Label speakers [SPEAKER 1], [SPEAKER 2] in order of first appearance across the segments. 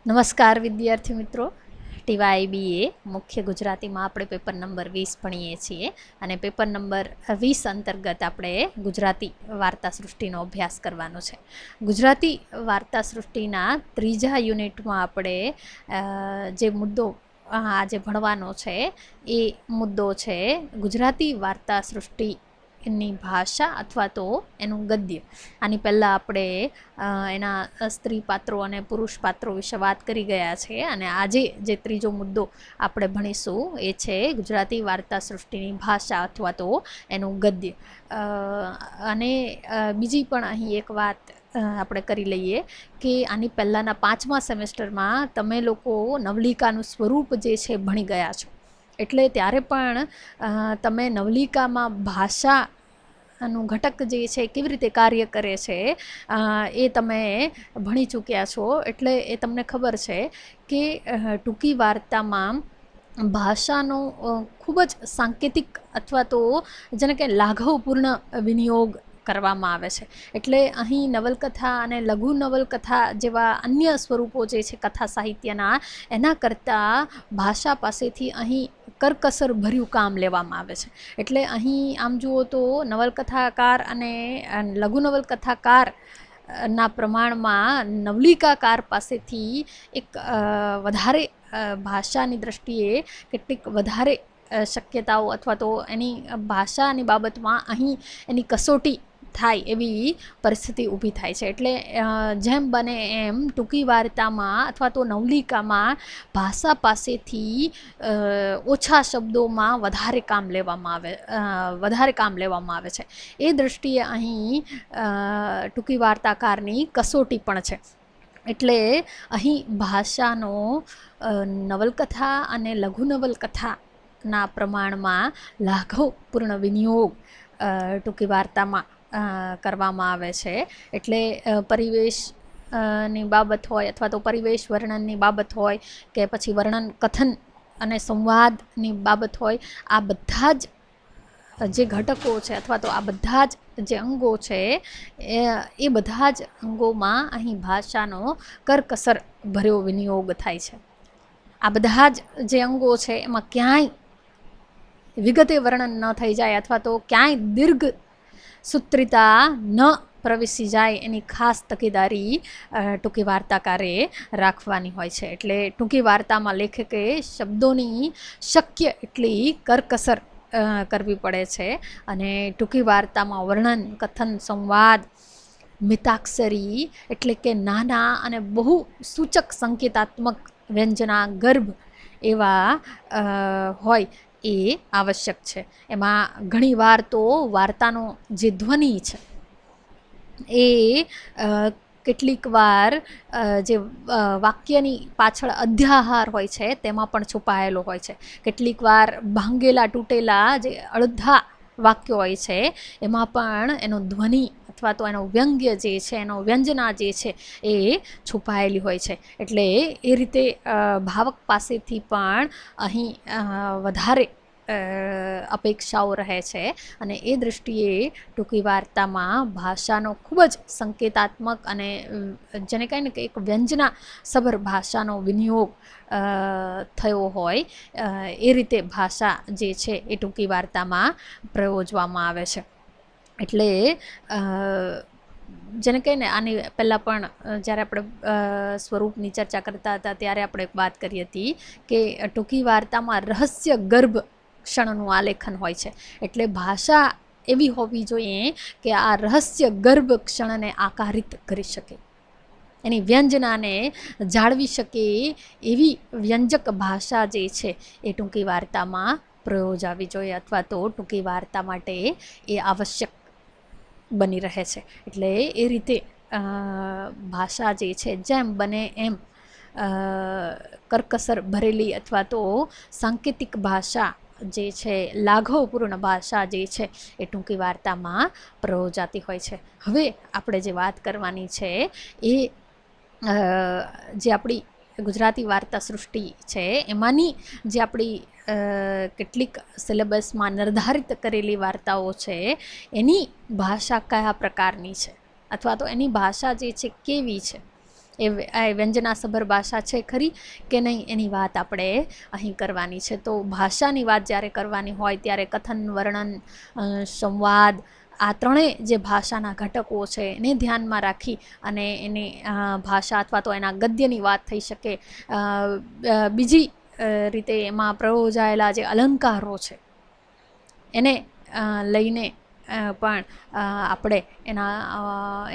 [SPEAKER 1] નમસ્કાર વિદ્યાર્થી મિત્રો, ટીવાયબીએ મુખ્ય ગુજરાતીમાં આપણે પેપર નંબર 20 ભણીએ છીએ અને પેપર નંબર 20 અંતર્ગત આપણે ગુજરાતી વાર્તા સૃષ્ટિનો અભ્યાસ કરવાનો છે. ગુજરાતી વાર્તા સૃષ્ટિના ત્રીજા યુનિટમાં આપણે જે મુદ્દો આજે ભણવાનો છે એ મુદ્દો છે ગુજરાતી વાર્તા સૃષ્ટિ એની ભાષા અથવા તો એનું ગદ્ય. આની પહેલાં આપણે એના સ્ત્રી પાત્રો અને પુરુષ પાત્રો વિશે વાત કરી ગયા છે અને આજે જે ત્રીજો મુદ્દો આપણે ભણીશું એ છે ગુજરાતી વાર્તા સૃષ્ટિની ભાષા અથવા તો એનું ગદ્ય. અને બીજી પણ અહીં એક વાત આપણે કરી લઈએ કે આની પહેલાંના 5મા સેમેસ્ટરમાં તમે લોકો નવલિકાનું સ્વરૂપ જે છે ભણી ગયા છો, એટલે ત્યારે પણ તમે નવલિકામાં ભાષાનું ઘટક જે છે કેવી રીતે કાર્ય કરે છે એ તમે ભણી ચૂક્યા છો. એટલે એ તમને ખબર છે કે ટૂંકી વાર્તામાં ભાષાનો ખૂબ જ સાંકેતિક અથવા તો જેને કે લાઘવપૂર્ણ વિનિયોગ કરવામાં આવે છે. એટલે અહીં નવલકથા અને લઘુ નવલકથા જેવા અન્ય સ્વરૂપો જે છે કથા સાહિત્યના, એના કરતાં ભાષા પાસેથી અહીં કરકસર ભર્યું કામ લેવામાં આવે છે. એટલે અહીં આમ જુઓ તો નવલકથાકાર અને લઘુ નવલકથાકાર ના પ્રમાણમાં નવલિકાકાર પાસેથી એક વધારે ભાષાની દ્રષ્ટિએ કેટલીક વધારે શક્યતાઓ અથવા તો એની ભાષાની બાબતમાં અહીં એની કસોટી થાય એવી પરિસ્થિતિ ઊભી થાય છે. એટલે જેમ બને એમ ટૂંકી વાર્તામાં અથવા તો નવલિકામાં ભાષા પાસેથી ઓછા શબ્દોમાં વધારે કામ લેવામાં આવે છે. એ દ્રષ્ટિએ અહીં ટૂંકી વાર્તાકારની કસોટી પણ છે. એટલે અહીં ભાષાનો નવલકથા અને લઘુ નવલકથાના પ્રમાણમાં લાઘવપૂર્ણ વિનિયોગ ટૂંકી વાર્તામાં કરવામાં આવે છે. એટલે પરિવેશ ની બાબત હોય અથવા તો પરિવેશ વર્ણનની બાબત હોય કે પછી વર્ણન કથન અને સંવાદની બાબત હોય, આ બધા જ જે ઘટકો છે અથવા તો આ બધા જ જે અંગો છે એ બધા જ અંગોમાં અહીં ભાષાનો કરકસર ભર્યો વિનિયોગ થાય છે. આ બધા જ જે અંગો છે એમાં ક્યાંય વિગતે વર્ણન ન થઈ જાય અથવા તો ક્યાંય દીર્ઘ સૂત્રિતા ન પ્રવેશી જાય એની ખાસ તકેદારી ટૂંકી વાર્તાકારે રાખવાની હોય છે. એટલે ટૂંકી વાર્તામાં લેખકે શબ્દોની શક્ય એટલી કરકસર કરવી પડે છે અને ટૂંકી વાર્તામાં વર્ણન, કથન, સંવાદ, મિતાક્ષરી એટલે કે નાના અને બહુ સૂચક સંકેતાત્મક વ્યંજના ગર્ભ એવા હોય એ આવશ્યક છે. એમાં ઘણીવાર તો વાર્તાનો જે ધ્વનિ છે એ કેટલીક વાર જે વાક્યની પાછળ અધ્યાહાર હોય છે તેમાં પણ છુપાયેલો હોય છે. કેટલીક વાર ભાંગેલા તૂટેલા જે અડધા વાક્યો હોય છે એમાં પણ એનો ધ્વનિ અથવા તો એનો વ્યંગ્ય જે છે, એનો વ્યંજના જે છે એ છુપાયેલી હોય છે. એટલે એ રીતે ભાવક પાસેથી પણ અહીં વધારે અપેક્ષાઓ રહે છે અને એ દૃષ્ટિએ ટૂંકી વાર્તામાં ભાષાનો ખૂબ જ સંકેતાત્મક અને જેને કહે ને કે એક વ્યંજના સભર ભાષાનો વિનિયોગ થયો હોય એ રીતે ભાષા જે છે એ ટૂંકી વાર્તામાં પ્રયોજવામાં આવે છે. એટલે જેને કહે ને આની પહેલાં પણ જ્યારે આપણે સ્વરૂપની ચર્ચા કરતા હતા ત્યારે આપણે એક વાત કરી હતી કે ટૂંકી વાર્તામાં રહસ્ય ગર્ભ ક્ષણનું આલેખન હોય છે. એટલે ભાષા એવી હોવી જોઈએ કે આ રહસ્ય ગર્ભ ક્ષણને આકારિત કરી શકે, એની વ્યંજનાને જાળવી શકે એવી વ્યંજક ભાષા જે છે એ ટૂંકી વાર્તામાં પ્રયોજાવી જોઈએ અથવા તો ટૂંકી વાર્તા માટે એ આવશ્યક બની રહે છે. એટલે એ રીતે ભાષા જે છે જેમ બને એમ કરકસર ભરેલી અથવા તો સાંકેતિક ભાષા જે છે, લાઘવપૂર્ણ ભાષા જે છે એ ટૂંકી વાર્તામાં પ્રયોજાતી હોય છે. હવે આપણે જે વાત કરવાની છે એ જે આપણી ગુજરાતી વાર્તા સૃષ્ટિ છે એમાંની જે આપણી કેટલીક સિલેબસમાં નિર્ધારિત કરેલી વાર્તાઓ છે એની ભાષા કયા પ્રકારની છે અથવા તો એની ભાષા જે છે કેવી છે એ વ્યંજનાસભર ભાષા છે ખરી કે નહીં, એની વાત આપણે અહીં કરવાની છે. તો ભાષાની વાત જ્યારે કરવાની હોય ત્યારે કથન, વર્ણન, સંવાદ, આ ત્રણેય જે ભાષાના ઘટકો છે એને ધ્યાનમાં રાખી અને એની ભાષા અથવા તો એના ગદ્યની વાત થઈ શકે. બીજી રીતે એમાં પ્રયોજાયેલા જે અલંકારો છે એને લઈને પણ આપણે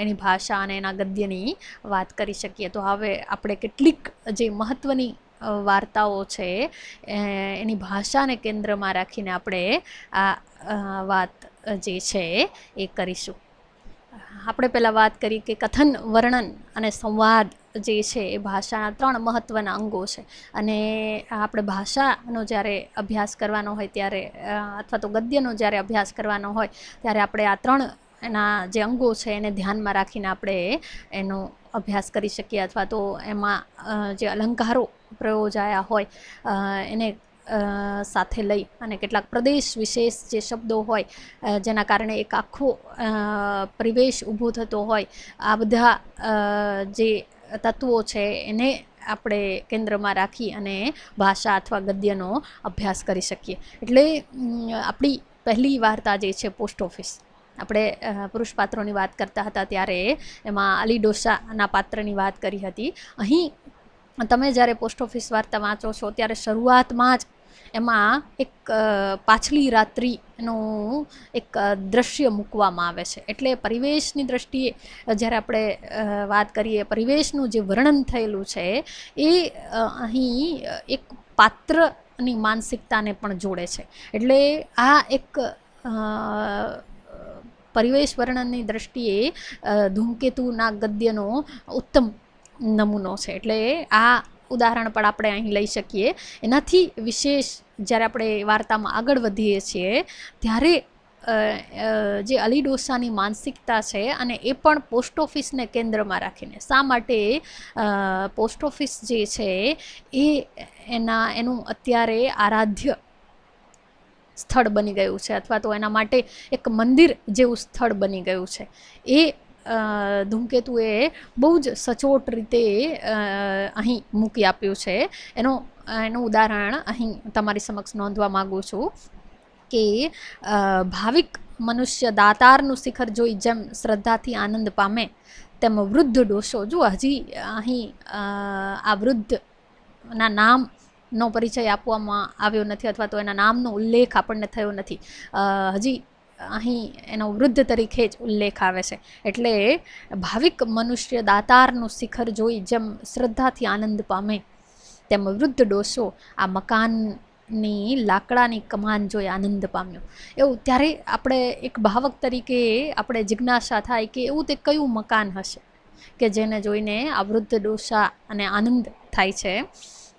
[SPEAKER 1] એની ભાષા અને એના ગદ્યની વાત કરી શકીએ. તો હવે આપણે કેટલીક જે મહત્ત્વની વાર્તાઓ છે એની ભાષાને કેન્દ્રમાં રાખીને આપણે આ વાત જે છે એ કરીશું. આપણે પહેલાં વાત કરી કે કથન, વર્ણન અને સંવાદ જે છે એ ભાષાના 3 મહત્ત્વના અંગો છે. અને આપણે ભાષાનો જ્યારે અભ્યાસ કરવાનો હોય ત્યારે અથવા તો ગદ્યનો જ્યારે અભ્યાસ કરવાનો હોય ત્યારે આપણે આ 3 એના જે અંગો છે એને ધ્યાનમાં રાખીને આપણે એનો અભ્યાસ કરી શકીએ. અથવા તો એમાં જે અલંકારો પ્રયોજાયા હોય એને સાથે લઈ અને કેટલાક પ્રદેશ વિશેષ જે શબ્દો હોય જેના કારણે એક આખો પરિવેશ ઊભો થતો હોય, આ બધા જે તત્વો છે એને આપણે કેન્દ્રમાં રાખી અને ભાષા અથવા ગદ્યનો અભ્યાસ કરી શકીએ. એટલે આપણી પહેલી વાર્તા જે છે પોસ્ટ ઓફિસ, આપણે પુરુષ પાત્રોની વાત કરતા હતા ત્યારે એમાં અલી ડોસાના પાત્રની વાત કરી હતી. અહીં તમે જ્યારે પોસ્ટ ઓફિસ વાર્તા વાંચો છો ત્યારે શરૂઆતમાં જ એમાં એક પાછલી રાત્રિનું એક દ્રશ્ય મૂકવામાં આવે છે. એટલે પરિવેશની દ્રષ્ટિએ જ્યારે આપણે વાત કરીએ, પરિવેશનું જે વર્ણન થયેલું છે એ અહીં એક પાત્રની માનસિકતાને પણ જોડે છે. એટલે આ એક પરિવેશ વર્ણનની દ્રષ્ટિએ ધૂમકેતુના ગદ્યનો ઉત્તમ નમૂનો છે. એટલે આ ઉદાહરણ પણ આપણે અહીં લઈ શકીએ. એનાથી વિશેષ જ્યારે આપણે વાર્તામાં આગળ વધીએ છીએ ત્યારે જે અલી ડોસાની માનસિકતા છે અને એ પણ પોસ્ટ ઓફિસને કેન્દ્રમાં રાખીને, શા માટે પોસ્ટ ઓફિસ જે છે એ એનું અત્યારે આરાધ્ય સ્થળ બની ગયું છે અથવા તો એના માટે એક મંદિર જેવું સ્થળ બની ગયું છે, એ ધૂમકેતુએ બહુ જ સચોટ રીતે અહીં મૂકી આપ્યું છે. એનું ઉદાહરણ અહીં તમારી સમક્ષ નોંધવા માગું છું કે ભાવિક મનુષ્ય દાતારનું શિખર જોઈ જેમ શ્રદ્ધાથી આનંદ પામે તેમ વૃદ્ધ ડોસો, જો હજી અહીં આ વૃદ્ધના નામનો પરિચય આપવામાં આવ્યો નથી અથવા તો એના નામનો ઉલ્લેખ આપણને થયો નથી. હજી અહીં એનો વૃદ્ધ તરીકે જ ઉલ્લેખ આવે છે. એટલે ભાવિક મનુષ્ય દાતારનું શિખર જોઈ જેમ શ્રદ્ધાથી આનંદ પામે તેમ વૃદ્ધ ડોસો આ મકાનની લાકડાની કમાન જોઈ આનંદ પામ્યો. એવું ત્યારે આપણે એક ભાવક તરીકે આપણે જિજ્ઞાસા થાય કે એવું તે કયું મકાન હશે કે જેને જોઈને આ વૃદ્ધ ડોસા અને આનંદ થાય છે.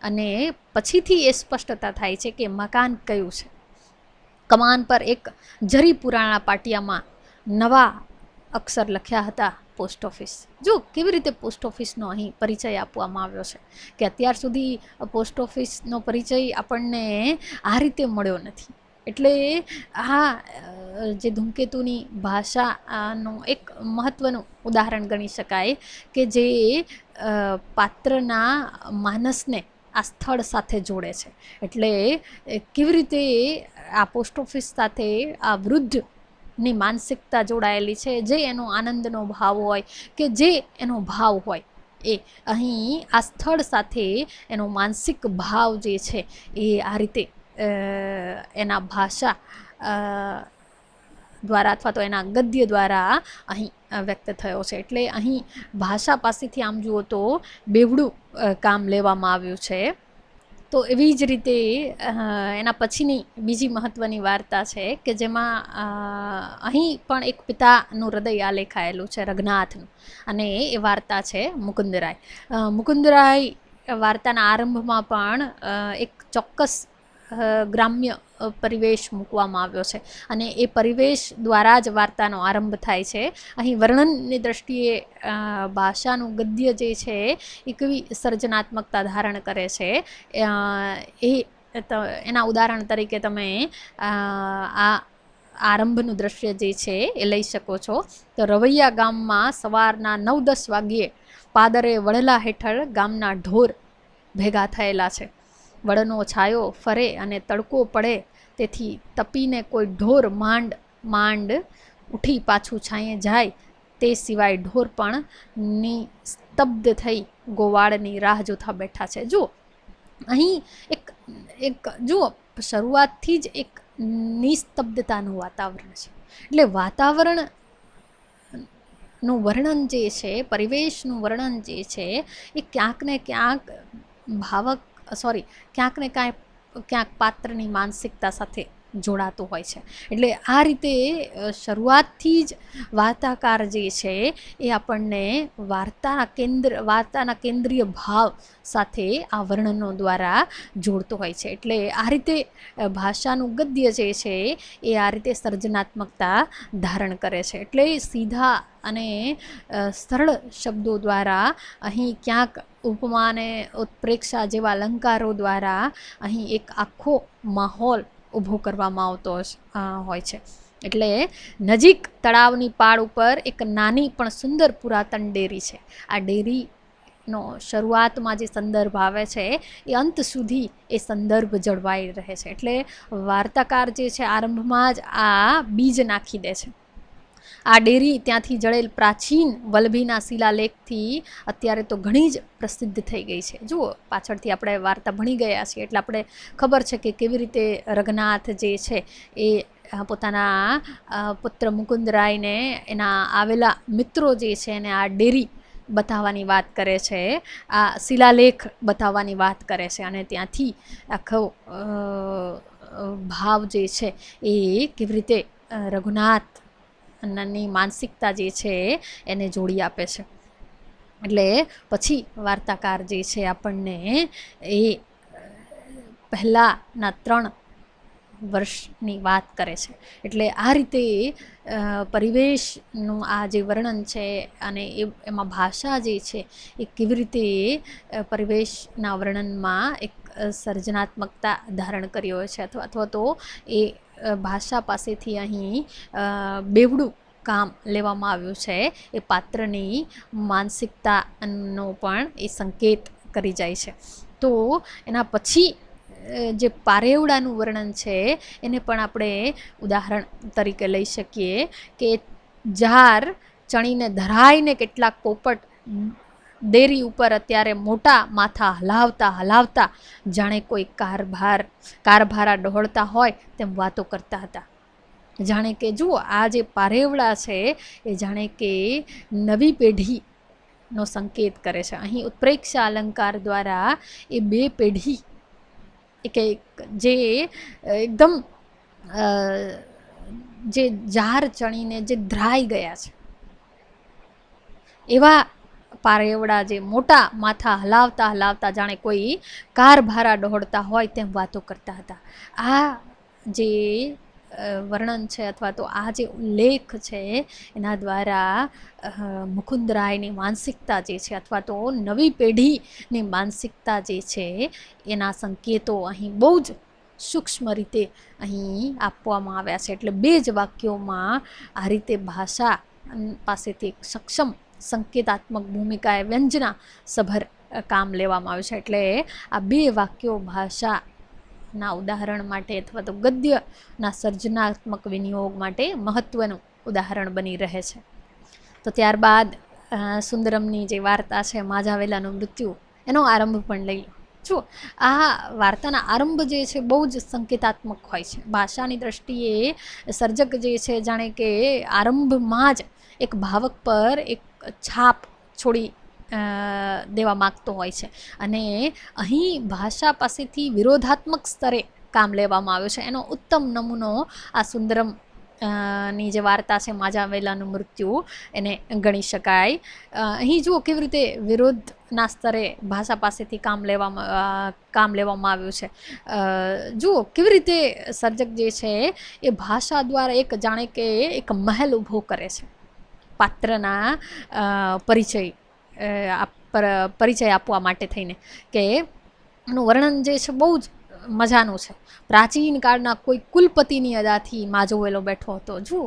[SPEAKER 1] અને પછીથી એ સ્પષ્ટતા થાય છે કે મકાન કયું છે. કમાન પર એક જરી પુરાણા પાટિયામાં નવા અક્ષર લખ્યા હતા પોસ્ટ ઓફિસ. જો કેવી રીતે પોસ્ટ ઓફિસનો અહીં પરિચય આપવામાં આવ્યો છે કે અત્યાર સુધી પોસ્ટ ઓફિસનો પરિચય આપણને આ રીતે મળ્યો નથી. એટલે આ જે ધૂમકેતુની ભાષાનું એક મહત્ત્વનું ઉદાહરણ ગણી શકાય કે જે પાત્રના માનસને આ સ્થળ સાથે જોડે છે. એટલે કેવી રીતે આ પોસ્ટ ઓફિસ સાથે આ વૃદ્ધની માનસિકતા જોડાયેલી છે, જે એનો આનંદનો ભાવ હોય કે જે એનો ભાવ હોય એ અહીં આ સ્થળ સાથે એનો માનસિક ભાવ જે છે એ આ રીતે એના ભાષા દ્વારા અથવા તો એના ગદ્ય દ્વારા અહીં વ્યક્ત થયો છે. એટલે અહીં ભાષા પાસેથી આમ જુઓ તો બેવડું કામ લેવામાં આવ્યું છે. તો એવી જ રીતે એના પછીની બીજી મહત્ત્વની વાર્તા છે કે જેમાં અહીં પણ એક પિતાનું હૃદય આલેખાયેલું છે, રઘનાથનું, અને એ વાર્તા છે મુકુંદરાય. મુકુંદરાય વાર્તાના આરંભમાં પણ એક ચોક્કસ ગ્રામ્ય પરિવેશ મૂકવામાં આવ્યો છે અને એ પરિવેશ દ્વારા જ વાર્તાનો આરંભ થાય છે. અહીં વર્ણનની દ્રષ્ટિએ ભાષાનું ગદ્ય જે છે એ કેવી સર્જનાત્મકતા ધારણ કરે છે એના ઉદાહરણ તરીકે તમે આ આરંભનું દ્રશ્ય જે છે એ લઈ શકો છો. તો રવૈયા ગામમાં સવારના 9-10 વાગ્યે પાદરે વડલા હેઠળ ગામના ઢોર ભેગા થયેલા છે. વડનો છાયો ફરે અને તડકો પડે તેથી તપીને કોઈ ઢોર માંડ માંડ ઉઠી પાછું છાંયે જાય. તે સિવાય ઢોર પણ નિસ્તબ્ધ થઈ ગોવાળની રાહ જોતા બેઠા છે. જુઓ અહીં એક જુઓ શરૂઆતથી જ એક નિસ્તબ્ધતાનું વાતાવરણ છે. એટલે વાતાવરણ નું વર્ણન જે છે, પરિવેશનું વર્ણન જે છે એ ક્યાંક ને ક્યાંક ક્યાંક ને ક્યાંક પાત્રની માનસિકતા સાથે જોડાતું હોય છે. એટલે આ રીતે શરૂઆતથી જ વાર્તાકાર જે છે એ આપણને વાર્તાના કેન્દ્રીય ભાવ સાથે આ વર્ણનો દ્વારા જોડતો હોય છે. એટલે આ રીતે ભાષાનું ગદ્ય જે છે એ આ રીતે સર્જનાત્મકતા ધારણ કરે છે. એટલે સીધા અને સરળ શબ્દો દ્વારા અહીં ક્યાંક ઉપમા અને ઉત્પ્રેક્ષા જેવા અલંકારો દ્વારા અહીં એક આખો માહોલ ઊભો કરવામાં આવતો હોય છે. એટલે નજીક તળાવની પાળ ઉપર એક નાની પણ સુંદર પુરાતન ડેરી છે. આ ડેરીનો શરૂઆતમાં જે સંદર્ભ આવે છે એ અંત સુધી એ સંદર્ભ જળવાઈ રહે છે. એટલે વાર્તાકાર જે છે આરંભમાં જ આ બીજ નાખી દે છે. આ ડેરી ત્યાંથી જળેલ પ્રાચીન વલ્લભીના શિલાલેખથી અત્યારે તો ઘણી જ પ્રસિદ્ધ થઈ ગઈ છે. જુઓ પાછળથી આપણે વાર્તા ભણી ગયા છીએ એટલે આપણે ખબર છે કે કેવી રીતે રઘનાથ જે છે એ પોતાના પુત્ર મુકુંદરાયને એના આવેલા મિત્રો જે છે એને આ ડેરી બતાવવાની વાત કરે છે, આ શિલાલેખ બતાવવાની વાત કરે છે અને ત્યાંથી આખો ભાવ જે છે એ કેવી રીતે રઘુનાથ ની માનસિકતા જે છે એને જોડી આપે છે. એટલે પછી વાર્તાકાર જે છે આપણને એ પહેલાંના 3 વર્ષની વાત કરે છે. એટલે આ રીતે પરિવેશનું આ જે વર્ણન છે અને એમાં ભાષા જે છે એ કેવી રીતે પરિવેશના વર્ણનમાં એક સર્જનાત્મકતા ધારણ કરી હોય છે અથવા તો એ ભાષા પાસેથી અહીં બેવડું કામ લેવામાં આવ્યું છે. એ પાત્રની માનસિકતાનો પણ એ સંકેત કરી જાય છે. તો એના પછી જે પારેવડાનું વર્ણન છે એને પણ આપણે ઉદાહરણ તરીકે લઈ શકીએ કે જાર ચણીને ધરાઈને કેટલાક પોપટ ડેરી ઉપર અત્યારે મોટા માથા હલાવતા જાણે કોઈ કારભારા ડહોળતા હોય તેમ વાતો કરતા હતા. જાણે કે જુઓ આ જે પારેવડા છે એ જાણે કે નવી પેઢીનો સંકેત કરે છે. અહીં ઉત્પ્રેક્ષા અલંકાર દ્વારા એ 2 પેઢી જે એકદમ જે જાર ચણીને જે ધ્રાઈ ગયા છે એવા પારેવડા જે મોટા માથા હલાવતા જાણે કોઈ કારભારા ડહોળતા હોય તેમ વાતો કરતા હતા. આ જે વર્ણન છે અથવા તો આ જે ઉલ્લેખ છે એના દ્વારા મુકુંદરાયની માનસિકતા જે છે અથવા તો નવી પેઢીની માનસિકતા જે છે એના સંકેતો અહીં બહુ જ સૂક્ષ્મ રીતે અહીં આપવામાં આવ્યા છે. એટલે 2 જ વાક્યોમાં આ રીતે ભાષા પાસેથી સક્ષમ સંકેતાત્મક ભૂમિકાએ વ્યંજના સભર કામ લેવામાં આવ્યું છે. એટલે આ 2 વાક્યો ભાષાના ઉદાહરણ માટે અથવા તો ગદ્યના સર્જનાત્મક વિનિયોગ માટે મહત્વનું ઉદાહરણ બની રહે છે. તો ત્યારબાદ સુંદરમની જે વાર્તા છે માઝાવેલાનું મૃત્યુ એનો આરંભ પણ લઈ લો. જો આ વાર્તાના આરંભ જે છે બહુ જ સંકેતાત્મક હોય છે. ભાષાની દ્રષ્ટિએ સર્જક જે છે જાણે કે આરંભમાં જ એક ભાવક પર એક છાપ છોડી દેવા માગતો હોય છે અને અહીં ભાષા પાસેથી વિરોધાત્મક સ્તરે કામ લેવામાં આવ્યું છે. એનો ઉત્તમ નમૂનો આ સુંદરમ ની જે વાર્તા છે માઝાવેલાનું મૃત્યુ એને ગણી શકાય. અહીં જુઓ કેવી રીતે વિરોધના સ્તરે ભાષા પાસેથી કામ લેવામાં આવ્યું છે. જુઓ કેવી રીતે સર્જક જે છે એ ભાષા દ્વારા એક જાણે કે એક મહેલ ઊભો કરે છે. પાત્રના પરિચય આપવા માટે થઈને કે એનું વર્ણન જે છે બહુ જ મજાનું છે. પ્રાચીન કાળના કોઈ કુલપતિની અદાથી માઝાવેલો બેઠો હતો. જુઓ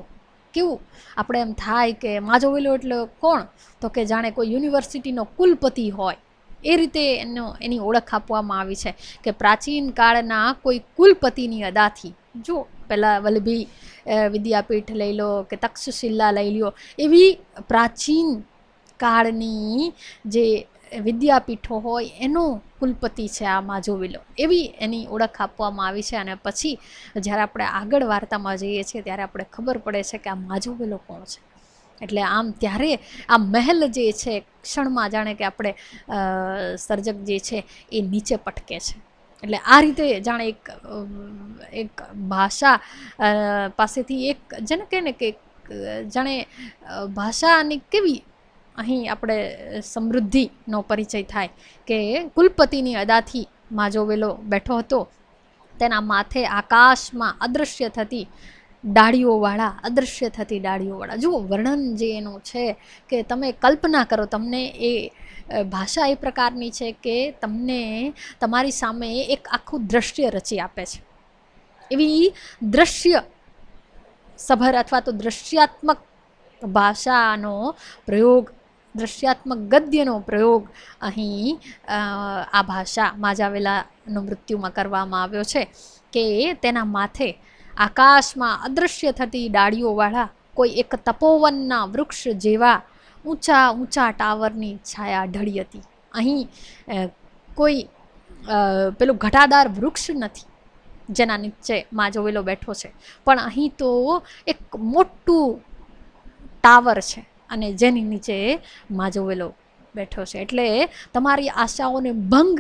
[SPEAKER 1] કેવું આપણે એમ થાય કે માજોવેલો એટલે કોણ, તો કે જાણે કોઈ યુનિવર્સિટીનો કુલપતિ હોય એ રીતે એની ઓળખ આપવામાં આવી છે કે પ્રાચીન કાળના કોઈ કુલપતિની અદાથી. જો પહેલાં વલ્લભી વિદ્યાપીઠ લઈ લો કે તક્ષશિલા લઈ લો, એવી પ્રાચીન કાળની જે વિદ્યાપીઠો હોય એનો કુલપતિ છે આ માજોવેલો, એવી એની ઓળખ આપવામાં આવી છે. અને પછી જ્યારે આપણે આગળ વાર્તામાં જઈએ છીએ ત્યારે આપણે ખબર પડે છે કે આ માજોવેલો કોણ છે. એટલે આમ ત્યારે આ મહેલ જે છે ક્ષણમાં જાણે કે આપણે સર્જક જે છે એ નીચે પટકે છે. એટલે આ રીતે જાણે એક ભાષા પાસેથી એક જેને કહે ને કે જાણે ભાષાની કેવી અહીં આપણે સમૃદ્ધિનો પરિચય થાય કે કુલપતિની અદાથી માજોવેલો બેઠો હતો. તેના માથે આકાશમાં અદૃશ્ય થતી ડાળીઓવાળા જુઓ વર્ણન જે એનું છે કે તમે કલ્પના કરો, તમને એ ભાષા એ પ્રકારની છે કે તમને તમારી સામે એક આખું દ્રશ્ય રચી આપે છે. એવી દ્રશ્ય સભર અથવા તો દ્રશ્યાત્મક ભાષાનો પ્રયોગ, દ્રશ્યાત્મક ગદ્યનો પ્રયોગ અહીં આ ભાષા માજાવેલાનો મૃત્યુમાં કરવામાં આવ્યો છે કે તેના માથે આકાશમાં અદૃશ્ય થતી ડાળીઓવાળા કોઈ એક તપોવનના વૃક્ષ જેવા ઊંચા ઊંચા ટાવરની છાયા ઢળી હતી. અહીં કોઈ પેલું ઘટાદાર વૃક્ષ નથી જેના નીચે માજોવેલો બેઠો છે, પણ અહીં તો એક મોટું ટાવર છે અને જેની નીચે માજોવેલો બેઠો છે. એટલે તમારી આશાઓને ભંગ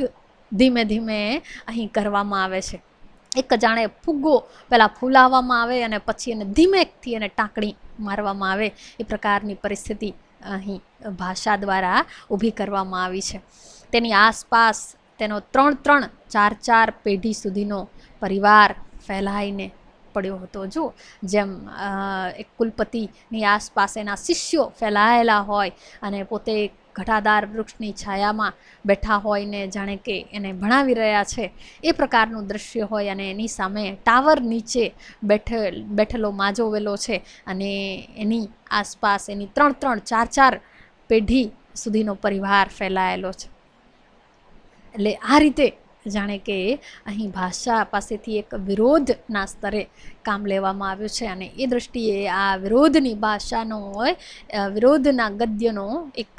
[SPEAKER 1] ધીમે ધીમે અહીં કરવામાં આવે છે. એક જાણે ફુગ્ગો પહેલાં ફૂલાવવામાં આવે અને પછી એને ધીમેકથી એને ટાંકણી મારવામાં આવે એ પ્રકારની પરિસ્થિતિ અહીં ભાષા દ્વારા ઊભી કરવામાં આવી છે. તેની આસપાસ તેનો 3-4 પેઢી સુધીનો પરિવાર ફેલાઈને પડ્યો હતો. જો જેમ એક કુલપતિની આસપાસ એના શિષ્યો ફેલાયેલા હોય અને પોતે ઘટાદાર વૃક્ષની છાયામાં બેઠા હોય ને જાણે કે એને ભણાવી રહ્યા છે એ પ્રકારનું દૃશ્ય હોય અને એની સામે ટાવર નીચે બેઠેલો માજોવેલો છે અને એની આસપાસ એની 3-4 પેઢી સુધીનો પરિવાર ફેલાયેલો છે. એટલે આ રીતે જાણે કે અહીં ભાષા પાસેથી એક વિરોધના સ્તરે કામ લેવામાં આવ્યું છે અને એ દૃષ્ટિએ આ વિરોધની ભાષાનો વિરોધના ગદ્યનો એક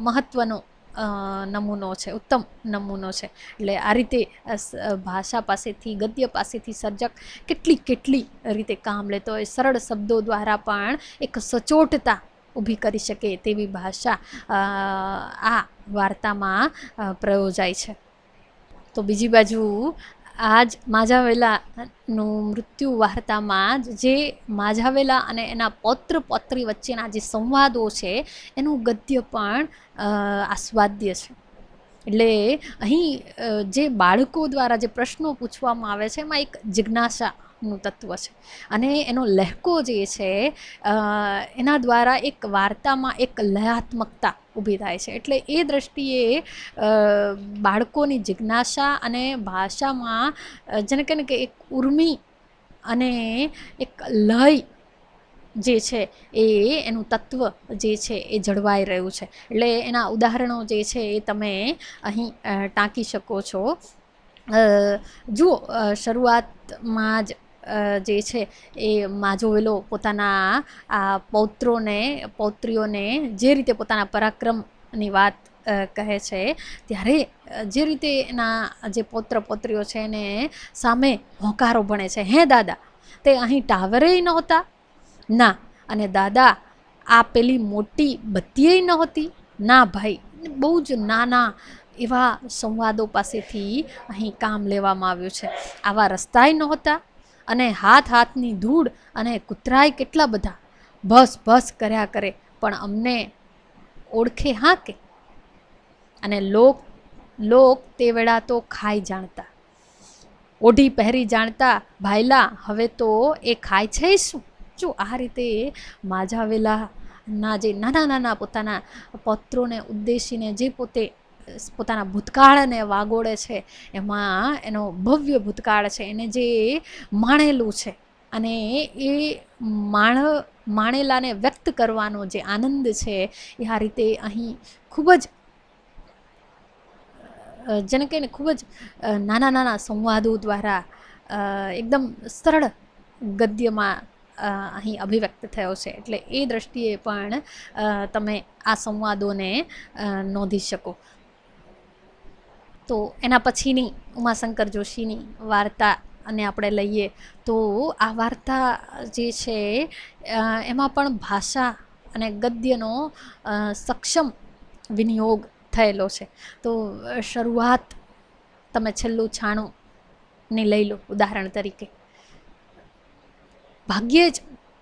[SPEAKER 1] મહત્ત્વનો નમૂનો છે, ઉત્તમ નમૂનો છે. એટલે આ રીતે ભાષા પાસેથી, ગદ્ય પાસેથી સર્જક કેટલી રીતે કામ લેતો હોય, સરળ શબ્દો દ્વારા પણ એક સચોટતા ઊભી કરી શકે તેવી ભાષા આ વાર્તામાં પ્રયોજાય છે. તો બીજી બાજુ આજ માજાવેલાનું મૃત્યુ વાર્તામાં જે માજાવેલા અને એના પૌત્ર પૌત્રી વચ્ચેના જે સંવાદો છે એનું ગદ્ય પણ આસ્વાદ્ય છે. એટલે અહીં જે બાળકો દ્વારા જે પ્રશ્નો પૂછવામાં આવે છે એમાં એક જિજ્ઞાસાનું તત્વ છે અને એનો લહેકો જે છે એના દ્વારા એક વાર્તામાં એક લયાત્મકતા ઊભી થાય છે. એટલે એ દ્રષ્ટિએ બાળકોની જિજ્ઞાસા અને ભાષામાં જેને કહે ને કે એક ઉર્મી અને એક લય જે છે એનું તત્વ જે છે એ જળવાઈ રહ્યું છે. એટલે એના ઉદાહરણો જે છે એ તમે અહીં ટાંકી શકો છો. જુઓ, શરૂઆતમાં જ જે છે એ માજોવેલો પોતાના આ પૌત્રીઓને જે રીતે પોતાના પરાક્રમની વાત કહે છે ત્યારે જે રીતે એના જે પૌત્ર પૌત્રીઓ છે એને સામે હોંકારો ભણે છે, હે દાદા તે અહીં ટાવરે નહોતા ના, અને દાદા આ પેલી મોટી બત્તીએ નહોતી ના ભાઈ. બહુ જ નાના એવા સંવાદો પાસેથી અહીં કામ લેવામાં આવ્યું છે. આવા રસ્તાય નહોતા અને હાથની ધૂળ અને કૂતરાય કેટલા બધા ભસ કર્યા કરે પણ અમને ઓળખે હા કે. અને લોક તે વેળા તો ખાઈ જાણતા, ઓઢી પહેરી જાણતા ભાઈલા, હવે તો એ ખાય છે શું. જો આ રીતે માજાવેલાના જે નાના પોતાના પૌત્રોને ઉદ્દેશીને જે પોતાના ભૂતકાળને વાગોળે છે એમાં એનો ભવ્ય ભૂતકાળ છે, એને જે માણેલું છે અને એ માણેલાને વ્યક્ત કરવાનો જે આનંદ છે એ આ રીતે અહીં ખૂબ જ જેને કહીને ખૂબ જ નાના નાના સંવાદો દ્વારા એકદમ સરળ ગદ્યમાં અહીં અભિવ્યક્ત થયો છે. એટલે એ દ્રષ્ટિએ પણ તમે આ સંવાદોને નોંધી શકો. તો એના પછીની ઉમાશંકર જોશીની વાર્તા અને આપણે લઈએ તો આ વાર્તા જે છે એમાં પણ ભાષા અને ગદ્યનો સક્ષમ વિનિયોગ થયેલો છે. તો શરૂઆત તમે છેલ્લું છાણુંની લઈ લો ઉદાહરણ તરીકે. ભાગ્યે જ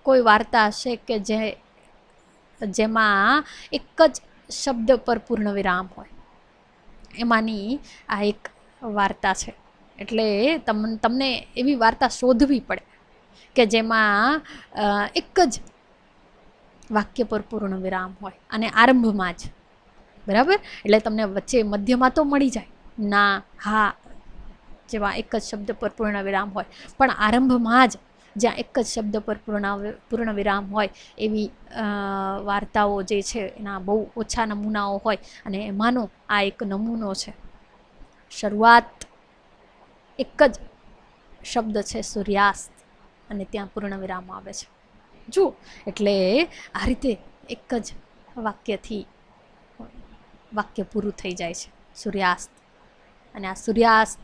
[SPEAKER 1] કોઈ વાર્તા હશે કે જેમાં એક જ શબ્દ પર પૂર્ણ વિરામ હોય. એમાંની આ એક વાર્તા છે. એટલે તમને એવી વાર્તા શોધવી પડે કે જેમાં એક જ વાક્ય પર પૂર્ણ વિરામ હોય અને આરંભમાં જ, બરાબર. એટલે તમને વચ્ચે મધ્યમાં તો મળી જાય, ના, હા જેવા એક જ શબ્દ પર પૂર્ણ વિરામ હોય, પણ આરંભમાં જ જ્યાં એક જ શબ્દ પર પૂર્ણ વિરામ હોય એવી વાર્તાઓ જે છે એના બહુ ઓછા નમૂનાઓ હોય. અને એમાંનો આ એક નમૂનો છે. શરૂઆત એક જ શબ્દ છે સૂર્યાસ્ત, અને ત્યાં પૂર્ણ વિરામ આવે છે. જુઓ, એટલે આ રીતે એક જ વાક્યથી વાક્ય પૂરું થઈ જાય છે, સૂર્યાસ્ત. અને આ સૂર્યાસ્ત,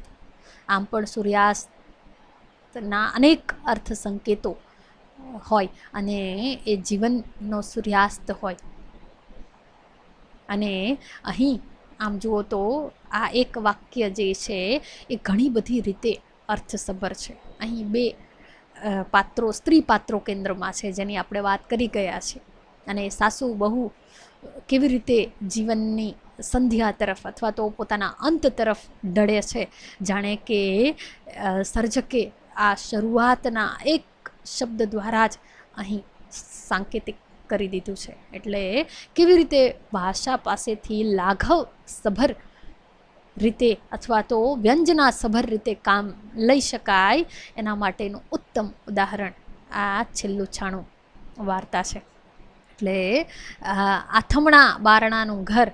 [SPEAKER 1] આમ પણ સૂર્યાસ્તના અનેક અર્થ સંકેતો હોય અને એ જીવનનો સૂર્યાસ્ત હોય. અને અહીં આમ જુઓ તો આ એક વાક્ય જે છે એ ઘણી બધી રીતે અર્થસભર છે. અહીં બે પાત્રો, સ્ત્રી પાત્રો કેન્દ્રમાં છે જેની આપણે વાત કરી ગયા છે. અને સાસુ બહુ કેવી રીતે જીવનની સંધ્યા તરફ અથવા તો પોતાના અંત તરફ ઢળે છે, જાણે કે સર્જકે આ શરૂઆતના એક શબ્દ દ્વારા જ અહીં સાંકેતિક કરી દીધું છે. એટલે કેવી રીતે ભાષા પાસેથી લાઘવ સભર રીતે અથવા તો વ્યંજના સભર રીતે કામ લઈ શકાય એના માટેનું ઉત્તમ ઉદાહરણ આ છેલ્લું છાણું વાર્તા છે. એટલે આથમણા બારણાનું ઘર,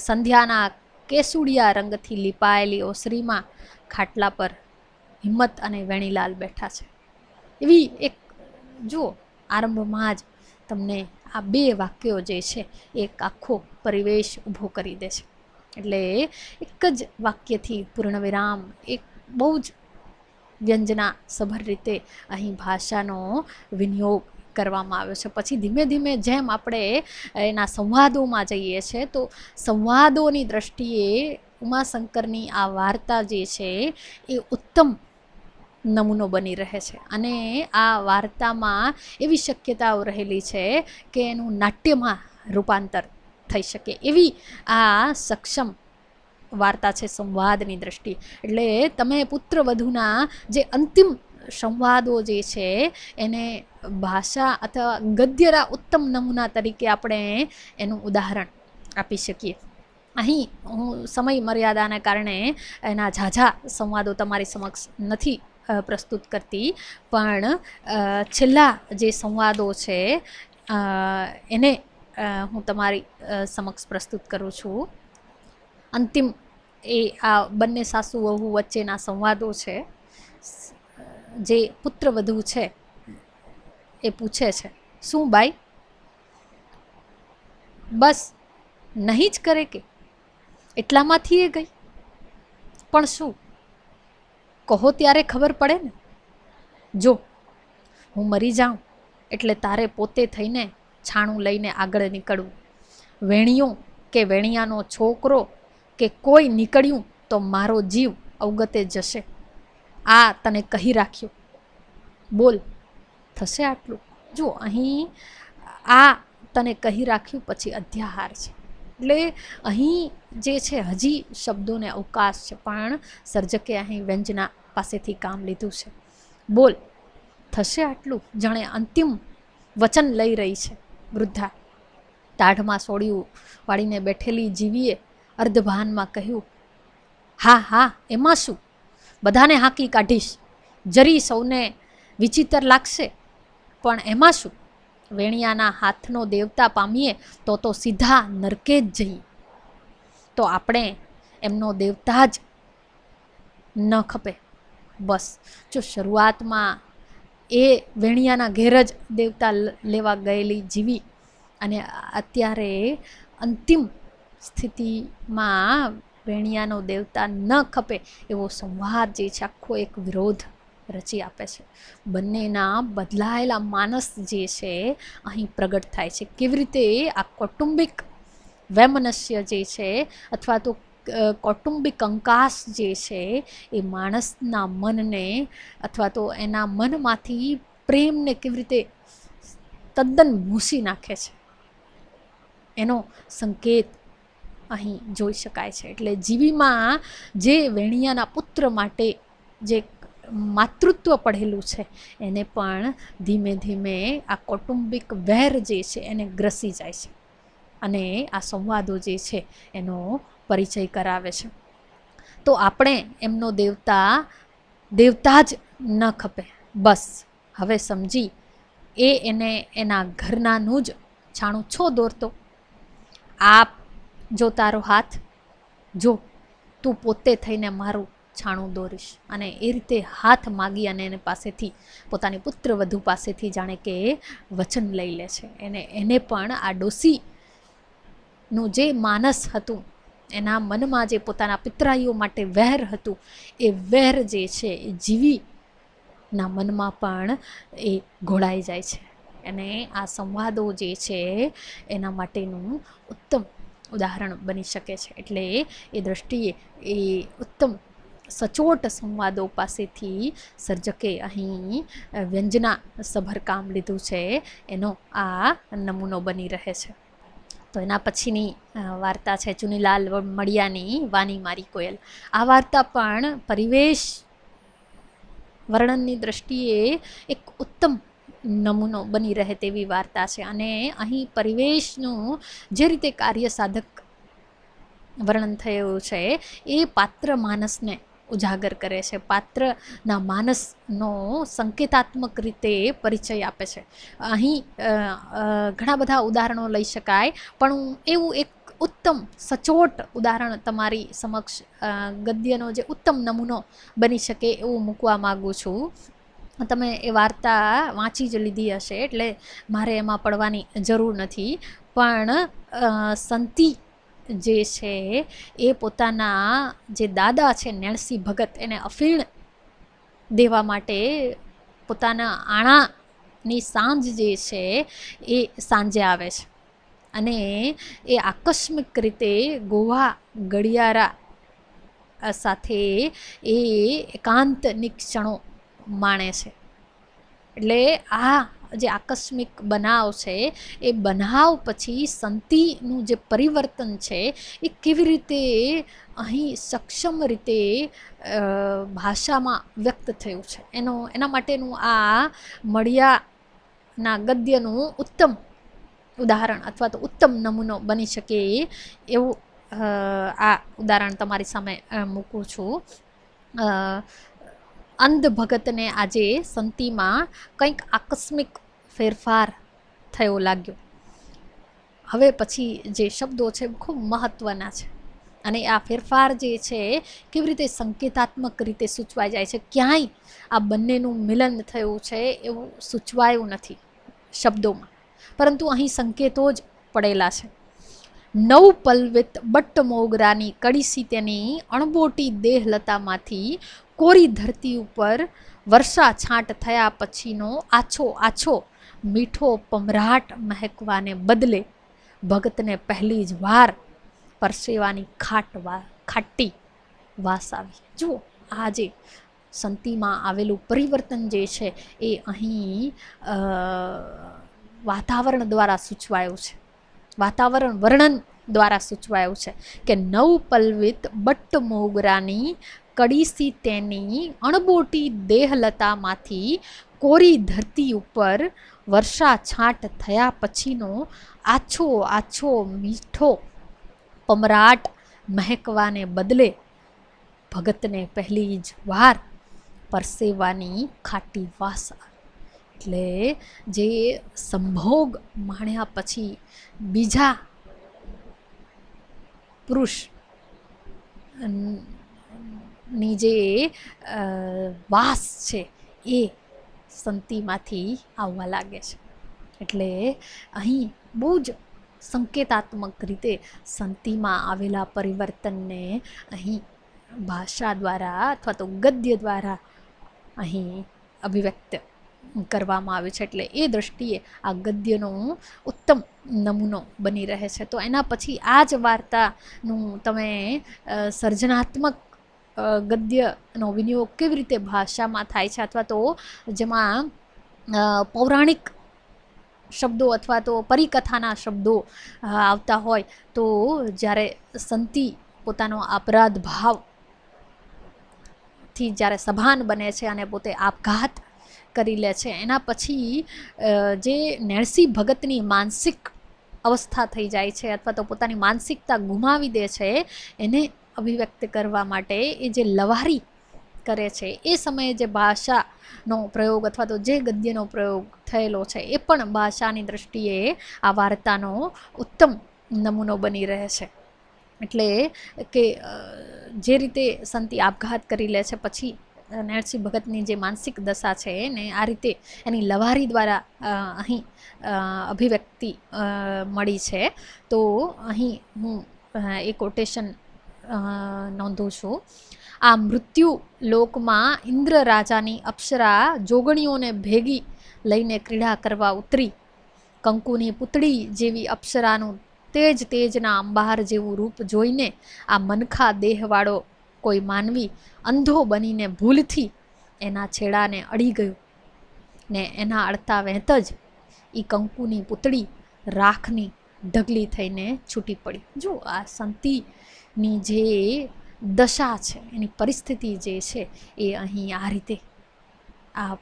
[SPEAKER 1] સંધ્યાના કેસુડિયા રંગથી લીપાયેલી ઓસરીમાં ખાટલા પર હિંમત અને વેણીલાલ બેઠા છે. એવી એક જુઓ, આરંભમાં જ તમને આ બે વાક્યો જે છે એક આખો પરિવેશ ઊભો કરી દે છે. એટલે એક જ વાક્યથી પૂર્ણ વિરામ, એક બહુ જ વ્યંજના સભર રીતે અહીં ભાષાનો વિનિયોગ કરવામાં આવ્યો છે. પછી ધીમે ધીમે જેમ આપણે એના સંવાદોમાં જઈએ છીએ તો સંવાદોની દ્રષ્ટિએ ઉમાશંકરની આ વાર્તા જે છે એ ઉત્તમ નમૂનો બની રહે છે. અને આ વાર્તામાં એવી શક્યતાઓ રહેલી છે કે એનું નાટ્યમાં રૂપાંતર થઈ શકે એવી આ સક્ષમ વાર્તા છે સંવાદની દ્રષ્ટિએ. એટલે તમે પુત્ર વધુના જે અંતિમ સંવાદો જે છે એને ભાષા અથવા ગદ્યના ઉત્તમ નમૂના તરીકે આપણે એનું ઉદાહરણ આપી શકીએ. અહીં હું સમય મર્યાદાને કારણે એના ઝાઝા સંવાદો તમારી સમક્ષ નથી પ્રસ્તુત કરતી, પણ છેલ્લા જે સંવાદો છે એને હું તમારી સમક્ષ પ્રસ્તુત કરું છું. અંતિમ એ આ બંને સાસુ વહુ વચ્ચેના સંવાદો છે. જે પુત્ર વધુ છે એ પૂછે છે, શું બાઈ, બસ નહીં જ કરે કે એટલામાંથી એ ગઈ? પણ શું કહો ત્યારે ખબર પડે ને. જો હું મરી જાઉં એટલે તારે પોતે થઈને છાણું લઈને આગળ નીકળવું. વેણિયો કે વેણિયાનો છોકરો કે કોઈ નીકળ્યું તો મારો જીવ અવગતે જશે. આ તને કહી રાખ્યું. બોલ, થશે આટલું? જો અહીં આ તને કહી રાખ્યું પછી અધ્યાહાર છે. એટલે અહીં જે છે હજી શબ્દોને અવકાશ છે, પણ સર્જકે અહીં વ્યંજના પાસેથી કામ લીધું છે. બોલ, થશે આટલું? જાણે અંતિમ વચન લઈ રહી છે વૃદ્ધા. દાઢમાં સોડિયું વાળીને બેઠેલી જીવીએ અર્ધભાનમાં કહ્યું, હા હા, એમાં શું, બધાને હાંકી કાઢીશ, જરી સૌને વિચિત્ર લાગશે, પણ એમાં શું, વેણિયાના હાથનો દેવતા પામીએ તો સીધા નરકે જ જઈએ. તો આપણે એમનો દેવતા જ ન ખપે. બસ જો શરૂઆતમાં એ વેણિયાના ઘેર જ દેવતા લેવા ગયેલી જીવી અને અત્યારે અંતિમ સ્થિતિમાં વેણિયાનો દેવતા ન ખપે એવો સંવાદ જે છે આખો એક વિરોધ રચી આપે છે. બંનેના બદલાયેલા માનસ જે છે અહીં પ્રગટ થાય છે. કેવી રીતે આ કૌટુંબિક વૈમનસ્ય જે છે અથવા તો કૌટુંબિક કંકાસ જે છે એ માણસના મનને અથવા તો એના મનમાંથી પ્રેમને કેવી રીતે તદ્દન ભૂંસી નાખે છે, એનો સંકેત અહીં જોઈ શકાય છે. એટલે જીવીમાં જે વેણિયાના પુત્ર માટે જે માતૃત્વ પડેલું છે એને પણ ધીમે ધીમે આ કૌટુંબિક વેર જે છે એને ગ્રસી જાય છે અને આ સંવાદો જે છે એનો પરિચય કરાવે છે. તો આપણે એમનો દેવતા જ ન ખપે. બસ હવે સમજી એને એના ઘરનાનું જ છાણું છો દોરતો. આપ જો તારો હાથ, જો તું પોતે થઈને મારું છાણું દોરીશ. અને એ રીતે હાથ માગી અને એને પાસેથી પોતાની પુત્ર વધુ પાસેથી જાણે કે વચન લઈ લે છે. એને પણ આ ડોસીનું જે માનસ હતું, એના મનમાં જે પોતાના પિતરાઈઓ માટે વહેર હતું, એ વહેર જે છે એ જીવીના મનમાં પણ એ ઘોળાઈ જાય છે. અને આ સંવાદો જે છે એના માટેનું ઉત્તમ ઉદાહરણ બની શકે છે. એટલે એ દ્રષ્ટિએ એ ઉત્તમ સચોટ સંવાદો પાસેથી સર્જકે અહીં વ્યંજના સભર કામ લીધું છે, એનો આ નમૂનો બની રહે છે. તો એના પછીની વાર્તા છે ચુનીલાલ મળિયાની વાની મારી કોયલ. આ વાર્તા પણ પરિવેશ વર્ણનની દ્રષ્ટિએ એક ઉત્તમ નમૂનો બની રહે તેવી વાર્તા છે. અને અહીં પરિવેશનું જે રીતે કાર્ય સાધક વર્ણન થયું છે એ પાત્ર માનસને ઉજાગર કરે છે, પાત્રના માનસનો સંકેતાત્મક રીતે પરિચય આપે છે. અહીં ઘણા બધા ઉદાહરણો લઈ શકાય, પણ હું એવું એક ઉત્તમ સચોટ ઉદાહરણ તમારી સમક્ષ ગદ્યનો જે ઉત્તમ નમૂનો બની શકે એવું મૂકવા માગું છું. તમે એ વાર્તા વાંચી જ લીધી હશે એટલે મારે એમાં પડવાની જરૂર નથી. પણ સંતી જે છે એ પોતાના જે દાદા છે નરસિંહ ભગત, એને અફીણ દેવા માટે પોતાના આણાની સાંજ જે છે એ સાંજે આવે છે અને એ આકસ્મિક રીતે ગોવા ગળિયારા સાથે એ એકાંતની ક્ષણો માણે છે. એટલે આ જે આકસ્મિક બનાવ છે એ બનાવ પછી સંતીનું જે પરિવર્તન છે એ કેવી રીતે અહીં સક્ષમ રીતે ભાષામાં વ્યક્ત થયું છે એના માટેનું આ મળિયાના ગદ્યનું ઉત્તમ ઉદાહરણ અથવા તો ઉત્તમ નમૂનો બની શકે એવું આ ઉદાહરણ તમારી સામે મૂકું છું. અંધ ભગતને આજે સંતીમાં કંઈક આકસ્મિક ફેરફાર થયો લાગ્યો. હવે પછી જે શબ્દો છે ખૂબ મહત્ત્વના છે અને આ ફેરફાર જે છે કેવી રીતે સંકેતાત્મક રીતે સૂચવાઈ જાય છે. ક્યાંય આ બંનેનું મિલન થયું છે એવું સૂચવાયું નથી શબ્દોમાં, પરંતુ અહીં સંકેતો જ પડેલા છે. નવ પલ્વિત બટ્ટ મોગરાની કડીસી તેની અણબોટી દેહલતામાંથી કોરી ધરતી ઉપર વર્ષા છાંટ થયા પછીનો આછો આછો મીઠો પમરાટ મહેકવાને બદલે ભગતને પહેલી જ વાર પરસેવાની ખાટી વાસ આવી. જુઓ, આ જે સંતીમાં આવેલું પરિવર્તન જે છે એ અહીં વાતાવરણ દ્વારા સૂચવાયું છે, વાતાવરણ વર્ણન દ્વારા સૂચવાયું છે કે નવ પલ્વિત બટ્ટ મોગરાની કડીસી તેની અણબોટી દેહલતામાંથી કોરી ધરતી ઉપર વર્ષા છાંટ થયા પછીનો આછો આછો મીઠો પમરાટ મહેકવાને બદલે ભગતને પહેલી જ વાર પરસેવાની ખાટી વાસ આવી. એટલે જે સંભોગ માણ્યા પછી બીજા પુરુષ ની જે વાસ છે એ સંતિમાંથી આવવા લાગે છે. એટલે અહીં બહુ જ સંકેતાત્મક રીતે સંતિમાં આવેલા પરિવર્તનને અહીં ભાષા દ્વારા અથવા તો ગદ્ય દ્વારા અહીં અભિવ્યક્ત કરવામાં આવે છે. એટલે એ દ્રષ્ટિએ આ ગદ્યનો ઉત્તમ નમૂનો બની રહે છે. તો એના પછી આ જ વાર્તાનું તમે સર્જનાત્મક ગદ્યનો વિનિયોગ કેવી રીતે ભાષામાં થાય છે, અથવા તો જેમાં પૌરાણિક શબ્દો અથવા તો પરિકથાના શબ્દો આવતા હોય, તો જ્યારે સંતિ પોતાનો અપરાધ ભાવથી જ્યારે સભાન બને છે અને પોતે આપઘાત કરી લે છે, એના પછી જે નરસિંહ ભગતની માનસિક અવસ્થા થઈ જાય છે અથવા તો પોતાની માનસિકતા ગુમાવી દે છે, એને અભિવ્યક્ત કરવા માટે એ જે લવારી કરે છે, એ સમયે જે ભાષાનો પ્રયોગ અથવા તો જે ગદ્યનો પ્રયોગ થયેલો છે એ પણ ભાષાની દ્રષ્ટિએ આ વાર્તાનો ઉત્તમ નમૂનો બની રહે છે. એટલે કે જે રીતે સંતિ આપઘાત કરી લે છે, પછી નરસિંહ ભગતની જે માનસિક દશા છે ને આ રીતે એની લવારી દ્વારા અહીં અભિવ્યક્તિ મળી છે. તો અહીં હું એ કોટેશન નોંધું છું. આ મૃત્યુ લોકમાં ઇન્દ્ર રાજાની અપ્સરા જોગણીઓને ભેગી લઈને ક્રીડા કરવા ઉતરી. કંકુની પૂતળી જેવી અપ્સરાનું તેજના અંબાર જેવું રૂપ જોઈને આ મનખા દેહવાળો કોઈ માનવી અંધો બનીને ભૂલથી એના છેડાને અડી ગયો ને એના અડતા વહેત જ એ કંકુની પૂતળી રાખની ઢગલી થઈને છૂટી પડી. જો આ સંતિની જે દશા છે, એની પરિસ્થિતિ જે છે એ અહીં આ રીતે આ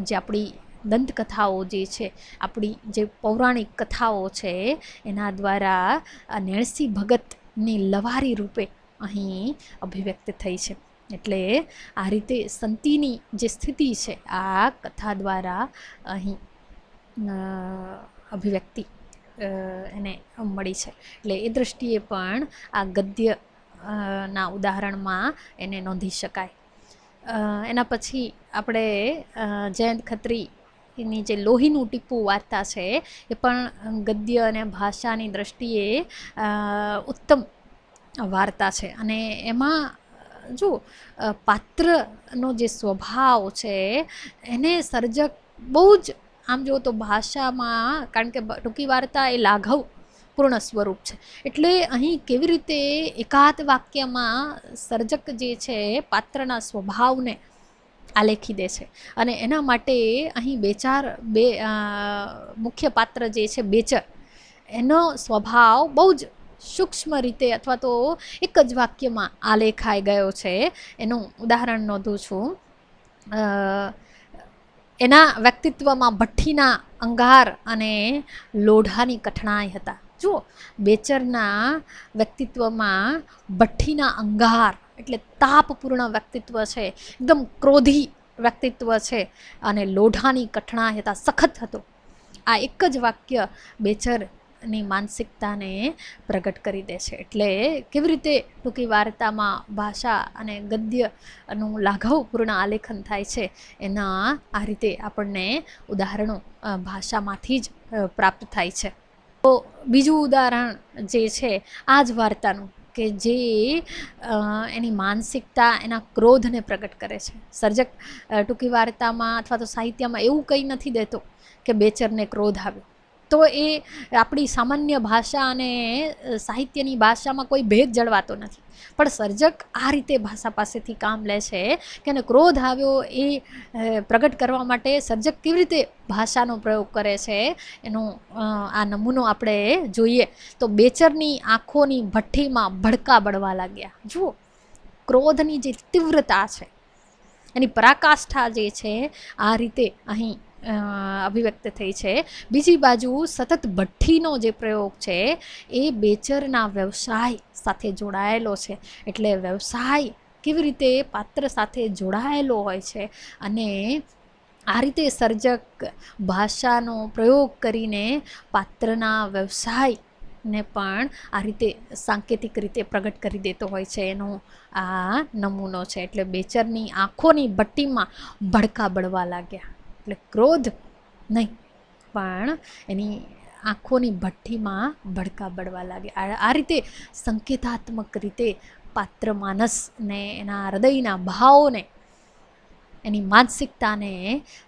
[SPEAKER 1] જે આપણી દંતકથાઓ જે છે, આપણી જે પૌરાણિક કથાઓ છે, એના દ્વારા આ નરસિંહ ભગતની લવારી રૂપે અહીં અભિવ્યક્ત થઈ છે. એટલે આ રીતે સંતિની જે સ્થિતિ છે આ કથા દ્વારા અહીં અભિવ્યક્તિ એને મળી છે. એટલે એ દ્રષ્ટિએ પણ આ ગદ્ય ના ઉદાહરણમાં એને નોંધી શકાય. એના પછી આપણે જયંત ખત્રીની જે લોહીનું ટીપું વાર્તા છે એ પણ ગદ્ય અને ભાષાની દ્રષ્ટિએ ઉત્તમ વાર્તા છે. અને એમાં જો પાત્રનો જે સ્વભાવ છે એને સર્જક બહુ જ આમ જો તો ભાષામાં, કારણ કે ટૂંકી વાર્તા એ લાઘવ પૂર્ણ સ્વરૂપ છે, એટલે અહીં કેવી રીતે એકાદ વાક્યમાં સર્જક જે છે પાત્રના સ્વભાવને આલેખી દે છે. અને એના માટે અહીં બે મુખ્ય પાત્ર જે છે બેચર, એનો સ્વભાવ બહુ જ સૂક્ષ્મ રીતે અથવા તો એક જ વાક્યમાં આલેખાઈ ગયો છે. એનું ઉદાહરણ નોંધું છું. એના વ્યક્તિત્વમાં ભઠ્ઠીના અંગાર અને લોઢાની કઠણાઈ હતા. જો બેચરના વ્યક્તિત્વમાં ભઠ્ઠીના અંગાર એટલે તાપપૂર્ણ વ્યક્તિત્વ છે, એકદમ ક્રોધી વ્યક્તિત્વ છે, અને લોઢાની કઠણાઈ હતા, સખત હતો. આ એક જ વાક્ય બેચરની માનસિકતાને પ્રગટ કરી દે છે. એટલે કેવી રીતે ટૂંકી વાર્તામાં ભાષા અને ગદ્યનું લાઘવપૂર્ણ આલેખન થાય છે, એના આ રીતે આપણને ઉદાહરણો ભાષામાંથી જ પ્રાપ્ત થાય છે. તો બીજું ઉદાહરણ જે છે આ જ વાર્તાનું, કે જે એની માનસિકતા, એના ક્રોધને પ્રગટ કરે છે. સર્જક ટૂંકી વાર્તામાં અથવા તો સાહિત્યમાં એવું કંઈ નથી દેતો કે બેચરને ક્રોધ આવ્યો, તો એ આપણી સામાન્ય ભાષા અને સાહિત્યની ભાષામાં કોઈ ભેદ જળવાતો નથી. પણ સર્જક આ રીતે ભાષા પાસેથી કામ લે છે કે એને ક્રોધ આવ્યો એ પ્રગટ કરવા માટે સર્જક કેવી રીતે ભાષાનો પ્રયોગ કરે છે, એનો આ નમૂનો આપણે જોઈએ તો બેચરની આંખોની ભઠ્ઠીમાં ભડકા બળવા લાગ્યા. જુઓ, ક્રોધની જે તીવ્રતા છે, એની પરાકાષ્ઠા જે છે આ રીતે અહીં અભિવ્યક્ત થઈ છે. બીજી બાજુ સતત ભઠ્ઠીનો જે પ્રયોગ છે એ બેચરના વ્યવસાય સાથે જોડાયેલો છે. એટલે વ્યવસાય કેવી રીતે પાત્ર સાથે જોડાયેલો હોય છે અને આ રીતે સર્જક ભાષાનો પ્રયોગ કરીને પાત્રના વ્યવસાયને પણ આ રીતે સાંકેતિક રીતે પ્રગટ કરી દેતો હોય છે. એનો આ નમૂનો છે. એટલે બેચરની આંખોની ભઠ્ઠીમાં ભડકા બળવા લાગ્યા. એટલે ક્રોધ નહીં, પણ એની આંખોની ભઠ્ઠીમાં ભડકા બળવા લાગ્યા. આ રીતે સંકેતાત્મક રીતે પાત્ર માનસને, એના હૃદયના ભાવોને, એની માનસિકતાને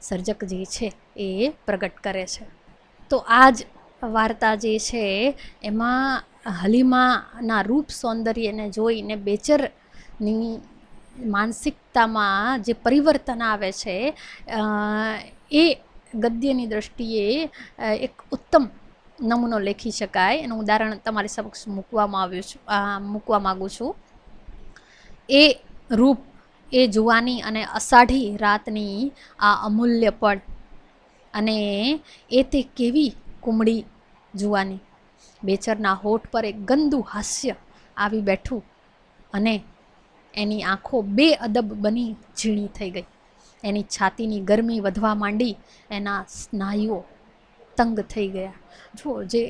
[SPEAKER 1] સર્જક જે છે એ પ્રગટ કરે છે. તો આ જ વાર્તા જે છે એમાં હલીમાના રૂપ સૌંદર્યને જોઈને બેચરની માનસિકતામાં જે પરિવર્તન આવે છે એ ગદ્યની દ્રષ્ટિએ એક ઉત્તમ નમૂનો લેખી શકાય. એનું ઉદાહરણ તમારી સમક્ષ મૂકવા માગું છું. એ રૂપ, એ જુવાની અને અષાઢી રાતની આ અમૂલ્ય પળ, અને એ તે કેવી કુમળી જુવાની. બેચરના હોઠ પર એક ગંદુ હાસ્ય આવી બેઠું અને એની આંખો બેઅદબ બની ઝીણી થઈ ગઈ. એની છાતીની ગરમી વધવા માંડી, એના સ્નાયુઓ તંગ થઈ ગયા. જો જે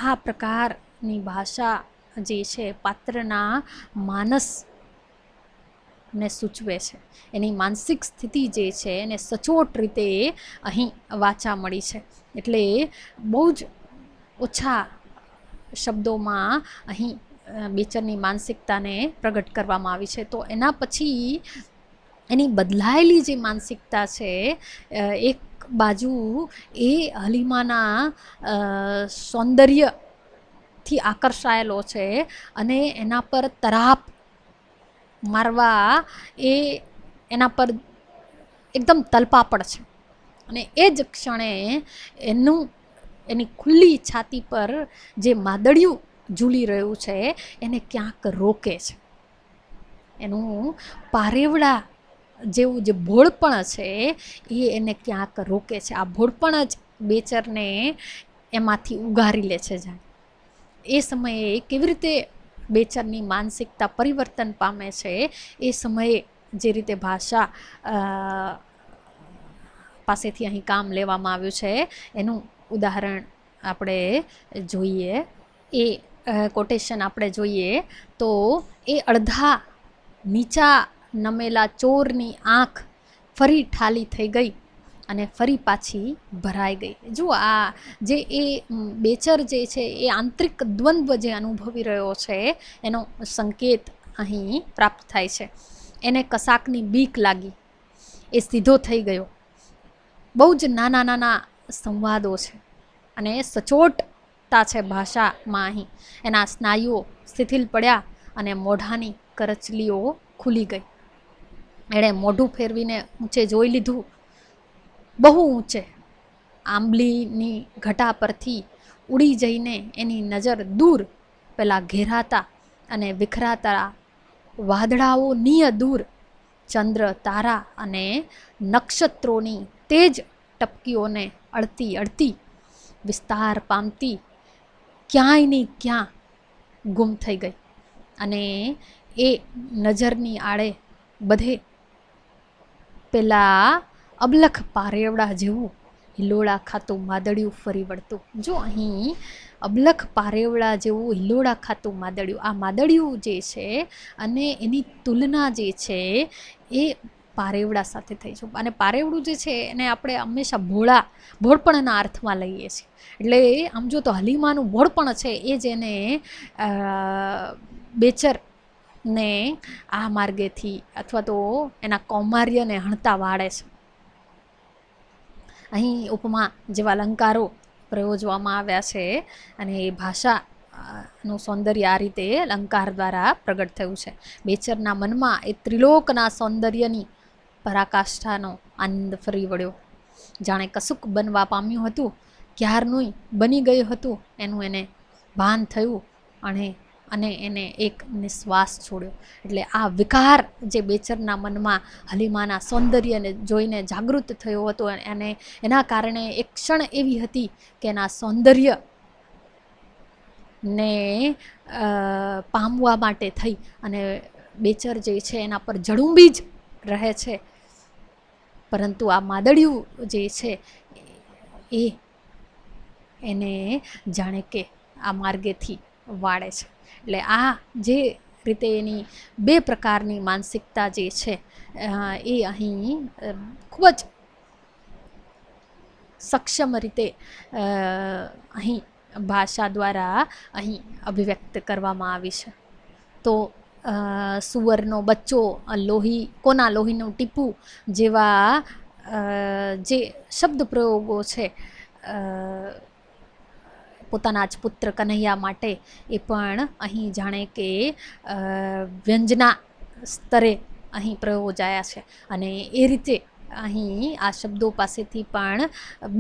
[SPEAKER 1] આ પ્રકારની ભાષા જે છે પાત્રના માનસ ને સૂચવે છે, એની માનસિક સ્થિતિ જે છે એને સચોટ રીતે અહીં વાંચા મળી છે. એટલે બહુ જ ઓછા શબ્દોમાં અહીં બેચરની માનસિકતાને પ્રગટ કરવામાં આવી છે. તો એના પછી એની બદલાયેલી જે માનસિકતા છે, એક બાજુ એ હલીમાના સૌંદર્યથી આકર્ષાયેલો છે અને એના પર તરાપ મારવા એ એના પર એકદમ તલપાપડ છે. અને એ જ ક્ષણે એની ખુલ્લી છાતી પર જે માદળિયું ઝૂલી રહ્યું છે એને ક્યાંક રોકે છે. એનું પારેવડા જેવું જે ભોળપણ છે એ એને ક્યાંક રોકે છે. આ ભોળપણ જ બેચરને એમાંથી ઉગારી લે છે. જાણે એ સમયે કેવી રીતે બેચરની માનસિકતા પરિવર્તન પામે છે, એ સમયે જે રીતે ભાષા પાસેથી અહીં કામ લેવામાં આવ્યું છે એનું ઉદાહરણ આપણે જોઈએ. એ કોટેશન આપણે જોઈએ તો એ અડધા નીચા નમેલા ચોરની આંખ ફરી ઠાલી થઈ ગઈ અને ફરી પાછી ભરાઈ ગઈ. જો આ જે એ બેચર જે છે એ આંતરિક દ્વંદ્વ જે અનુભવી રહ્યો છે એનો સંકેત અહીં પ્રાપ્ત થાય છે. એને કશાકની બીક લાગી, એ સીધો થઈ ગયો. બહુ જ નાના નાના સંવાદો છે અને સચોટતા છે ભાષામાં. અહીં એના સ્નાયુઓ શિથિલ પડ્યા અને મોઢાની કરચલીઓ ખુલી ગઈ. એણે મોઢું ફેરવીને ઊંચે જોઈ લીધું, બહુ ઊંચે. આંબલીની ઘટા પરથી ઉડી જઈને એની નજર દૂર પેલા ઘેરાતા અને વિખરાતા વાદળાઓની દૂર ચંદ્ર, તારા અને નક્ષત્રોની તેજ ટપકીઓને અડતી અડતી વિસ્તાર પામતી ક્યાંયની ક્યાં ગુમ થઈ ગઈ. અને એ નજરની આડે બધે પેલા અબલખ પારેવડા જેવું હિલોળા ખાતું માદળિયું ફરી વળતું. જો અહીં અબલખ પારેવડા જેવું હિલોળા ખાતું માદળિયું, આ માદળિયું જે છે અને એની તુલના જે છે એ પારેવડા સાથે થઈ છે. અને પારેવડું જે છે એને આપણે હંમેશા ભોળપણના અર્થમાં લઈએ છીએ. એટલે આમ જો તો હલીમાનું ભોળપણ છે એ જ એને બેચરને આ માર્ગેથી અથવા તો એના કૌમાર્યને હણતા વાળે છે. અહીં ઉપમા જેવા અલંકારો પ્રયોજવામાં આવ્યા છે અને એ ભાષાનું સૌંદર્ય આ રીતે અલંકાર દ્વારા પ્રગટ થયું છે. બેચરના મનમાં એ ત્રિલોકના સૌંદર્યની પરાકાષ્ઠાનો આનંદ ફરી વળ્યો. જાણે કશુંક બનવા પામ્યું હતું, ક્યારનું બની ગયું હતું એનું એને ભાન થયું અને એને એક નિશ્વાસ છોડ્યો. એટલે આ વિકાર જે બેચરના મનમાં હલીમાના સૌંદર્યને જોઈને જાગૃત થયો હતો અને એના કારણે એક ક્ષણ એવી હતી કે એના સૌંદર્યને પામવા માટે થઈ અને બેચર જે છે એના પર જડુંબી જ રહે છે. પરંતુ આ માદળિયું જે છે એને જાણે કે આ માર્ગેથી વાળે છે. એટલે આ જે રીતે એની બે પ્રકારની માનસિકતા જે છે એ અહીં ખૂબ જ સક્ષમ રીતે અહીં ભાષા દ્વારા અહીં અભિવ્યક્ત કરવામાં આવી છે. તો સુવરનો બચ્ચો, કોના લોહીનું ટીપું જેવા જે શબ્દ પ્રયોગો છે પોતાના જ પુત્ર કનૈયા માટે, એ પણ અહીં જાણે કે વ્યંજના સ્તરે અહીં પ્રયોજાયા છે. અને એ રીતે અહીં આ શબ્દો પાસેથી પણ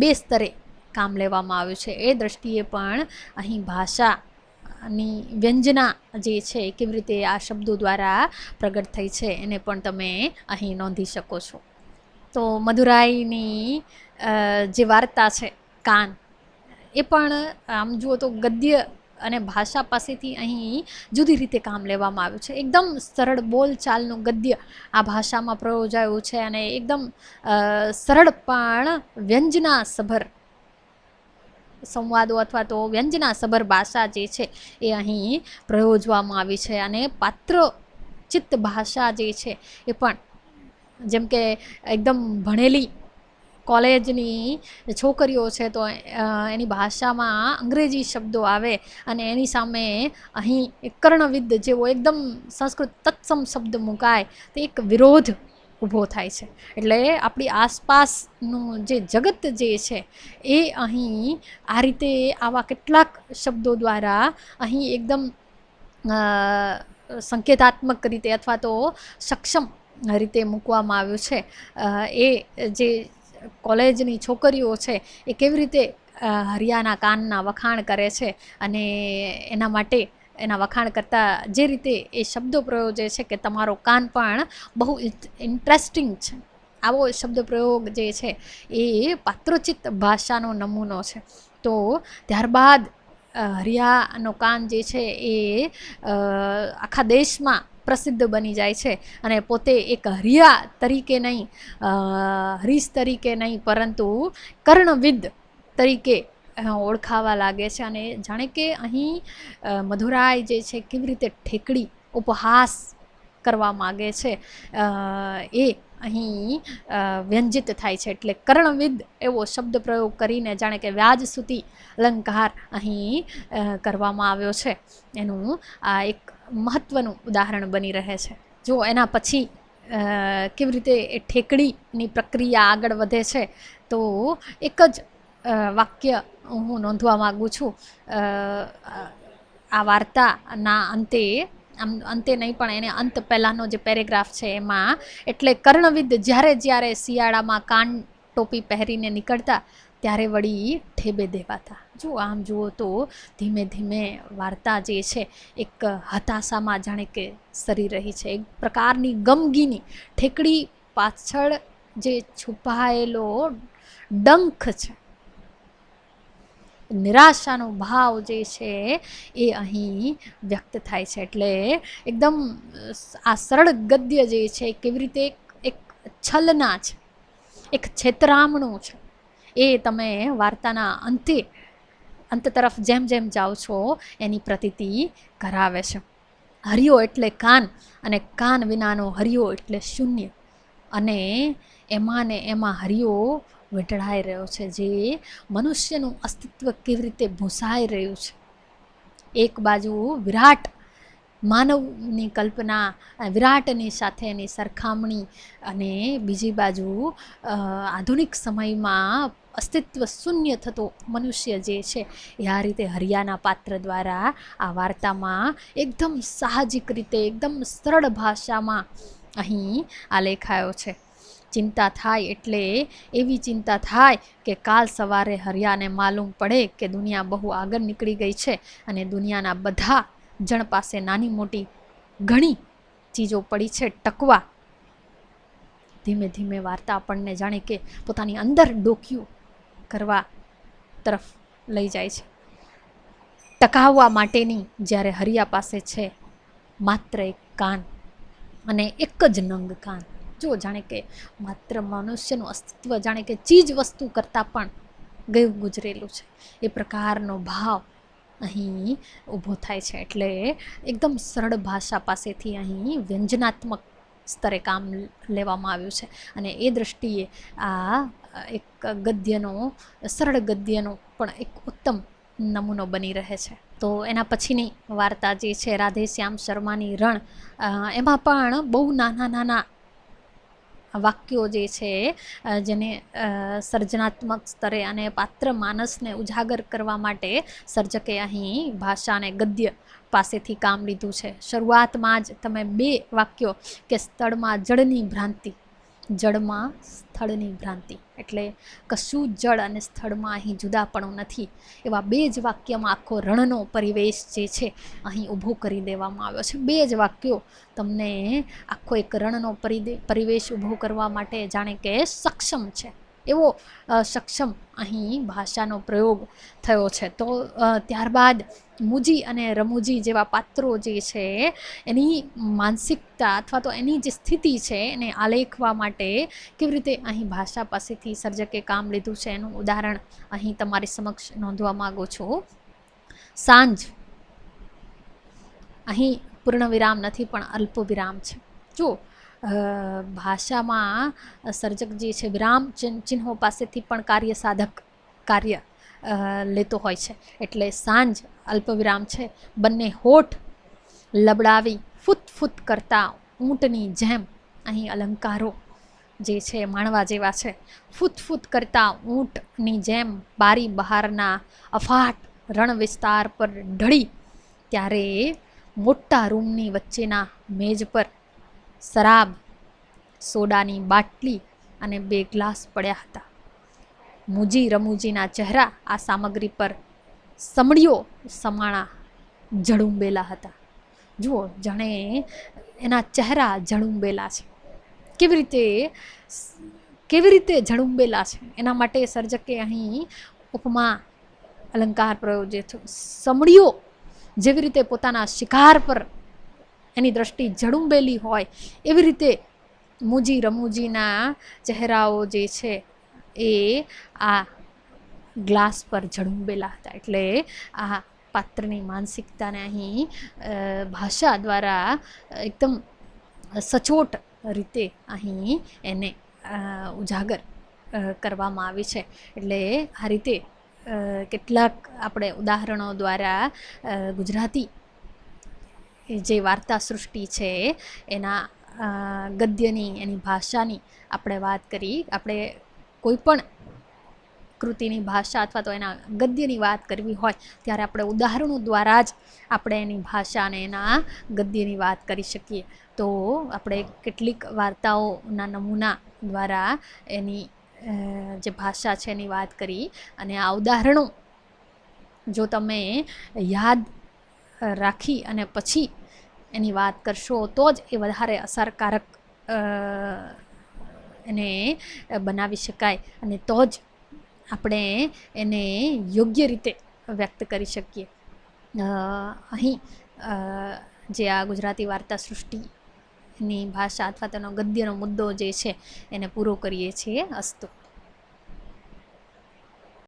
[SPEAKER 1] બે સ્તરે કામ લેવામાં આવ્યું છે. એ દ્રષ્ટિએ પણ અહીં ભાષાની વ્યંજના જે છે કેવી રીતે આ શબ્દો દ્વારા પ્રગટ થઈ છે એને પણ તમે અહીં નોંધી શકો છો. તો મધુરાઈની જે વાર્તા છે કાન, એ પણ આમ જુઓ તો ગદ્ય અને ભાષા પાસેથી અહીં જુદી રીતે કામ લેવામાં આવ્યું છે. એકદમ સરળ બોલચાલનું ગદ્ય આ ભાષામાં પ્રયોજાયું છે અને એકદમ સરળ પણ વ્યંજના સભર સંવાદો અથવા તો વ્યંજના સભર ભાષા જે છે એ અહીં પ્રયોજવામાં આવી છે. અને પાત્રચિત્ત ભાષા જે છે એ પણ જેમ કે એકદમ ભણેલી કોલેજની છોકરીઓ છે તો એની ભાષામાં અંગ્રેજી શબ્દો આવે અને એની સામે અહીં કર્ણવિદ જેવો એકદમ સંસ્કૃત તત્સમ શબ્દ મુકાય તો એક વિરોધ ઊભો થાય છે. એટલે આપણી આસપાસનું જે જગત જે છે એ અહીં આ રીતે આવા કેટલાક શબ્દો દ્વારા અહીં એકદમ સંકેતાત્મક રીતે અથવા તો સક્ષમ રીતે મૂકવામાં આવ્યું છે. એ જે કોલેજની છોકરીઓ છે એ કેવી રીતે હરિયાના કાનના વખાણ કરે છે અને એના માટે એના વખાણ કરતાં જે રીતે એ શબ્દો પ્રયોજે છે કે તમારો કાન પણ બહુ ઇન્ટરેસ્ટિંગ છે, આવો શબ્દ પ્રયોગ જે છે એ પાત્રોચિત ભાષાનો નમૂનો છે. તો ત્યારબાદ હરિયાનો કાન જે છે એ આખા દેશમાં પ્રસિદ્ધ બની જાય છે અને પોતે એક હરિયા તરીકે નહીં, હરીશ તરીકે નહીં, પરંતુ કર્ણવિદ તરીકે ઓળખાવા લાગે છે. અને જાણે કે અહીં મધુરાય જે છે કેવી રીતે ઠેકડી ઉપહાસ કરવા માગે છે એ અહીં વ્યંજિત થાય છે. એટલે કર્ણવિદ એવો શબ્દ પ્રયોગ કરીને જાણે કે વ્યાજસુતી અલંકાર અહીં કરવામાં આવ્યો છે. એનું આ એક મહત્વનું ઉદાહરણ બની રહે છે. જો એના પછી કેવી રીતે એ ઠેકડીની પ્રક્રિયા આગળ વધે છે તો એક જ વાક્ય હું નોંધવા માગું છું. આ વાર્તાના અંતે નહીં પણ એને અંત પહેલાંનો જે પેરેગ્રાફ છે એમાં, એટલે કર્ણવિદ જ્યારે શિયાળામાં કાન ટોપી પહેરીને નીકળતા ત્યારે વળી ઠેબે દેવાતા. જો આમ જુઓ તો ધીમે ધીમે વાર્તા જે છે એક હતાશામાં જાણે કે સરી રહી છે. એક પ્રકારની ગમગીની ઠેકડી પાછળ જે છુપાયેલો ડંખ છે, નિરાશાનો ભાવ જે છે એ અહીં વ્યક્ત થાય છે. એટલે એકદમ આ સરળ ગદ્ય જે છે કેવી રીતે એક છલના છે, એક છેતરામણું છે, એ તમે વાર્તાના અંત તરફ જેમ જેમ જાઓ છો એની પ્રતીતિ કરાવે છે. હરિયો એટલે કાન અને કાન વિનાનો હરિયો એટલે શૂન્ય, અને એમાં ને એમાં હરિયો વીંટળાઈ રહ્યો છે, જે મનુષ્યનું અસ્તિત્વ કેવી રીતે ભૂંસાઈ રહ્યું છે. એક બાજુ વિરાટ માનવની કલ્પના, વિરાટની સાથેની સરખામણી, અને બીજી બાજુ આધુનિક સમયમાં અસ્તિત્વ શૂન્ય થતો મનુષ્ય જે છે એ આ રીતે હરિયાના પાત્ર દ્વારા આ વાર્તામાં એકદમ સાહજિક રીતે એકદમ સરળ ભાષામાં અહીં આલેખાયો છે. ચિંતા થાય એટલે એવી ચિંતા થાય કે કાલ સવારે હરિયાને માલુમ પડે કે દુનિયા બહુ આગળ નીકળી ગઈ છે અને દુનિયાના બધા જણ પાસે નાની મોટી ઘણી ચીજો પડી છે ટકવા. ધીમે ધીમે વાર્તા આપણને જાણે કે પોતાની અંદર ડોક્યું કરવા તરફ લઈ જાય છે. ટકાવવા માટેની જ્યારે હરિયા પાસે છે માત્ર એક કાન અને એક જ નંગ કાન, જો જાણે કે માત્ર મનુષ્યનું અસ્તિત્વ જાણે કે ચીજ વસ્તુ કરતાં પણ ગયું ગુજરેલું છે, એ પ્રકારનો ભાવ અહીં ઊભો થાય છે. એટલે એકદમ સરળ ભાષા પાસેથી અહીં વ્યંજનાત્મક સ્તરે કામ લેવામાં આવ્યું છે, અને એ દૃષ્ટિએ આ એક ગદ્યનો, સરળ ગદ્યનો પણ એક ઉત્તમ નમૂનો બની રહે છે. તો એના પછીની વાર્તા જે છે રાધેશ્યામ શર્માની રણ, એમાં પણ બહુ નાના નાના વાક્યો જે છે જેને સર્જનાત્મક સ્તરે અને પાત્ર માનસને ઉજાગર કરવા માટે સર્જકે અહીં ભાષા અને ગદ્ય પાસેથી કામ લીધું છે. શરૂઆતમાં જ તમે 2 વાક્યો કે સ્થળમાં જળની ભ્રાંતિ, જળમાં સ્થળની ભ્રાંતિ, એટલે કશું જળ અને સ્થળમાં અહીં જુદાપણું નથી, એવા 2 જ વાક્યમાં આખો રણનો પરિવેશ જે છે અહીં ઊભો કરી દેવામાં આવ્યો છે. 2 જ વાક્યો તમને આખો એક રણનો પરિવેશ ઊભો કરવા માટે જાણે કે સક્ષમ છે, એવો સક્ષમ અહીં ભાષાનો પ્રયોગ થયો છે. તો ત્યારબાદ મુજી અને રમૂજી જેવા પાત્રો જે છે એની માનસિકતા અથવા તો એની જે સ્થિતિ છે એને આલેખવા માટે કેવી રીતે અહીં ભાષા પાસેથી સર્જકે કામ લીધું છે એનું ઉદાહરણ અહીં તમારી સમક્ષ નોંધવા માગું છું. સાંજ, અહીં પૂર્ણ વિરામ નથી પણ અલ્પ વિરામ છે. જો ભાષામાં સર્જક જે છે વિરામ ચિહ્નો પાસેથી પણ કાર્ય સાધક કાર્ય લેતો હોય છે. એટલે સાંજ અલ્પ વિરામ છે. બંને હોઠ લબડાવી ફૂત ફૂત કરતા ઊંટની જેમ અહીં અલંકારો જે છે માણવા જેવા છે. ફૂત ફૂત કરતા ઊંટની જેમ બારી બહારના અફાટ રણ વિસ્તાર પર ઢળી, ત્યારે મોટા રૂમની વચ્ચેના મેજ પર શરાબ, સોડાની બાટલી અને 2 ગ્લાસ પડ્યા હતા. મુજી રમૂજીના ચહેરા આ સામગ્રી પર સમળીઓ સમાણા ઝળુંબેલા હતા. જુઓ, જાણે એના ચહેરા ઝળુંબેલા છે. કેવી રીતે ઝળુંબેલા છે એના માટે સર્જકે અહીં ઉપમા અલંકાર પ્રયોજ્યો છે. સમળીઓ જેવી રીતે પોતાના શિકાર પર એની દ્રષ્ટિ ઝળુંબેલી હોય, એવી રીતે મુજી રમૂજીના ચહેરાઓ જે છે એ આ ગ્લાસ પર ઝળુંબેલા હતા. એટલે આ પાત્રની માનસિકતાને અહીં ભાષા દ્વારા એકદમ સચોટ રીતે અહીં એને ઉજાગર કરવામાં આવી છે. એટલે આ રીતે કેટલાક આપણે ઉદાહરણો દ્વારા ગુજરાતી જે વાર્તા સૃષ્ટિ છે એના ગદ્યની, એની ભાષાની આપણે વાત કરી. આપણે કોઈ પણ કૃતિની ભાષા અથવા તો એના ગદ્યની વાત કરવી હોય ત્યારે આપણે ઉદાહરણો દ્વારા જ આપણે એની ભાષા અને એના ગદ્યની વાત કરી શકીએ. તો આપણે કેટલીક વાર્તાઓના નમૂના દ્વારા એની જે ભાષા છે એની વાત કરી, અને આ ઉદાહરણો જો તમે યાદ રાખી અને પછી એની વાત કરશો તો જ એ વધારે અસરકારક એને બનાવી શકાય, અને તો જ આપણે એને યોગ્ય રીતે વ્યક્ત કરી શકીએ. અહીં જે આ ગુજરાતી વાર્તા સૃષ્ટિની ભાષા અથવા તેનો ગદ્યનો મુદ્દો જે છે એને પૂરો કરીએ છીએ. અસ્તુ.